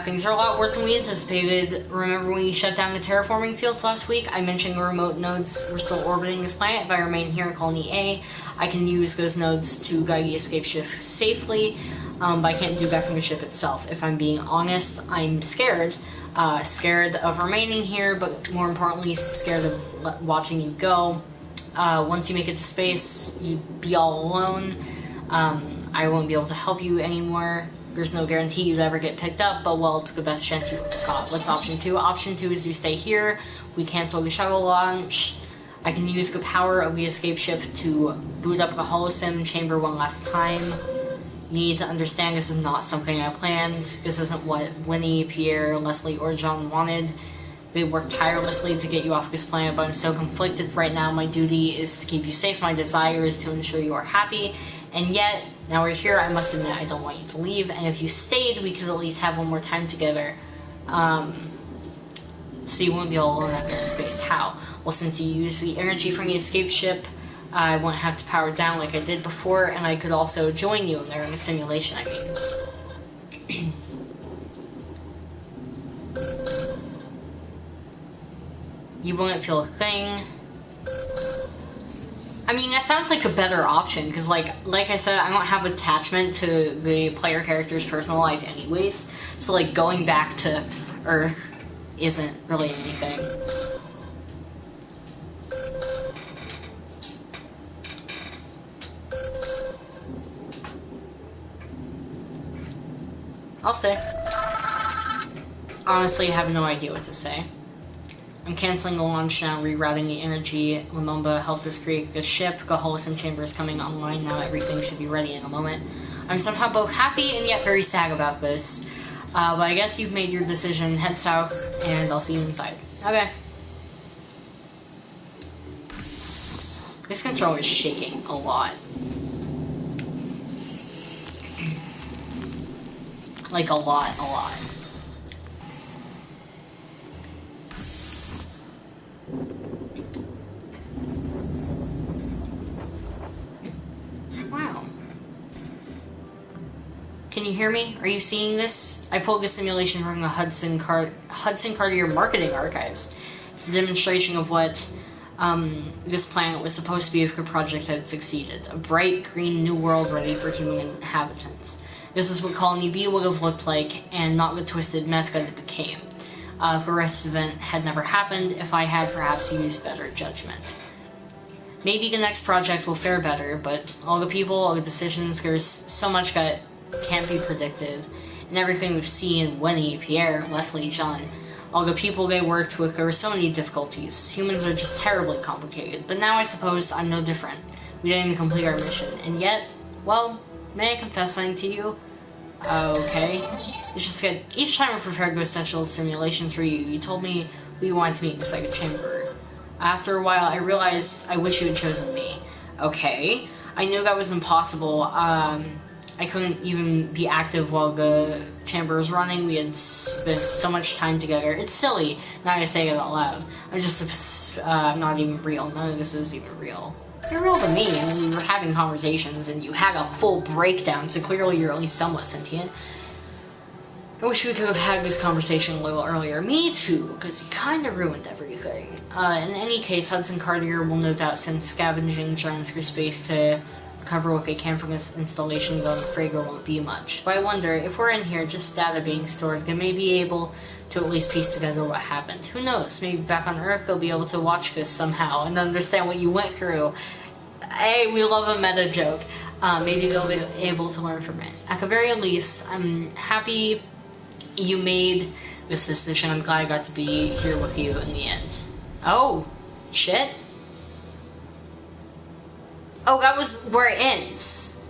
Things are a lot worse than we anticipated. Remember when you shut down the terraforming fields last week? I mentioned the remote nodes were still orbiting this planet. If I remain here in Colony A, I can use those nodes to guide the escape ship safely, but I can't do that from the ship itself. If I'm being honest, I'm scared. Scared of remaining here, but more importantly, scared of watching you go. Once you make it to space, you'd be all alone. I won't be able to help you anymore. There's no guarantee you'd ever get picked up, but well, it's the best chance you've got. What's option 2? Option 2 is you stay here, we cancel the shuttle launch, I can use the power of the escape ship to boot up the Holocene chamber one last time. You need to understand this is not something I planned. This isn't what Winnie, Pierre, Leslie, or John wanted. They worked tirelessly to get you off this planet, but I'm so conflicted right now. My duty is to keep you safe. My desire is to ensure you are happy. And yet, now we're here, I must admit I don't want you to leave. And if you stayed, we could at least have one more time together. So you won't be all alone out there in space. How? Well, since you use the energy from the escape ship, I won't have to power down like I did before, and I could also join you in there in the simulation, I mean. You wouldn't feel a thing. I mean, that sounds like a better option, because like I said, I don't have attachment to the player character's personal life anyways, so like going back to Earth isn't really anything. I'll stay. Honestly, I have no idea what to say. I'm canceling the launch now, rerouting the energy. Lumumba helped us create the ship. The Holocene chamber is coming online now. Everything should be ready in a moment. I'm somehow both happy and yet very sad about this. But I guess you've made your decision. Head south, and I'll see you inside. Okay. This controller is shaking a lot. Like a lot. Wow. Can you hear me? Are you seeing this? I pulled the simulation from the Hudson Cartier Marketing Archives. It's a demonstration of what this planet was supposed to be if the project had succeeded. A bright, green new world ready for human inhabitants. This is what Colony B would have looked like, and not the twisted mess that it became. The rest event had never happened if I had perhaps used better judgment. Maybe the next project will fare better, but all the people, all the decisions, there's so much that can't be predicted. And everything we've seen, Winnie, Pierre, Leslie, John, all the people they worked with, there were so many difficulties. Humans are just terribly complicated, but now I suppose I'm no different. We didn't even complete our mission, and yet, well, may I confess something to you? Okay. It's just that each time I prepared those essential simulations for you, you told me we wanted to meet in the second chamber. After a while, I realized I wish you had chosen me. Okay. I knew that was impossible. I couldn't even be active while the chamber was running. We had spent so much time together. It's silly. Not gonna say it out loud. I'm not even real. None of this is even real. You're real to me, and we were having conversations, and you had a full breakdown, so clearly you're at least somewhat sentient. I wish we could have had this conversation a little earlier. Me too, because you kind of ruined everything. In any case, Hudson Cartier will no doubt send scavenging giants through space to recover what they can from this installation, though I'm afraid there won't be much. But I wonder, if we're in here, just data being stored, they may be able to at least piece together what happened. Who knows? Maybe back on Earth they'll be able to watch this somehow and understand what you went through. Hey, we love a meta joke. Maybe they'll be able to learn from it. At the very least, I'm happy you made this decision. I'm glad I got to be here with you in the end. Oh, shit. Oh, that was where it ends.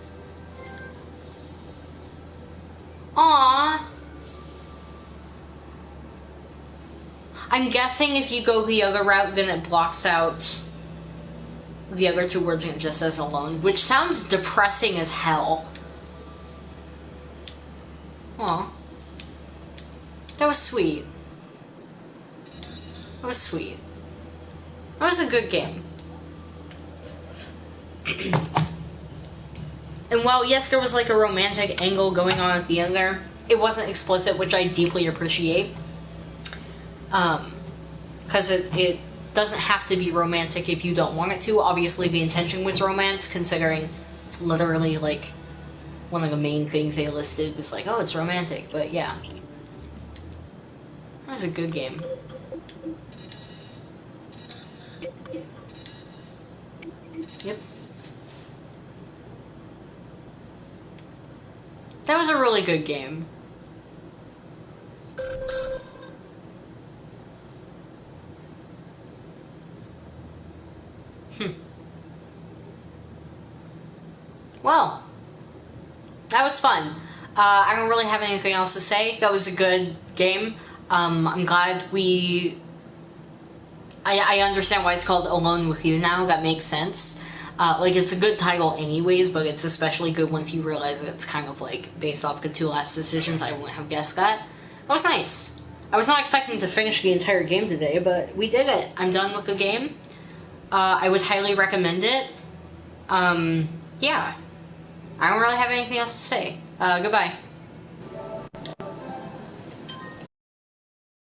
Aww. I'm guessing if you go the other route, then it blocks out the other two words and it just says alone, which sounds depressing as hell. Aw. That was sweet. That was sweet. That was a good game. And while, yes, there was like a romantic angle going on at the end there, it wasn't explicit, which I deeply appreciate. Because it doesn't have to be romantic if you don't want it to. Obviously, the intention was romance, considering it's literally like one of the main things they listed was like, oh, it's romantic. But yeah. That was a good game. Yep. That was a really good game. Well, that was fun. I don't really have anything else to say. That was a good game. I'm glad we... I understand why it's called Alone With You now. That makes sense. Like, it's a good title anyways, but it's especially good once you realize that it's kind of, like, based off the two last decisions. I wouldn't have guessed that. That was nice. I was not expecting to finish the entire game today, but we did it. I'm done with the game. I would highly recommend it. Yeah. I don't really have anything else to say. Goodbye.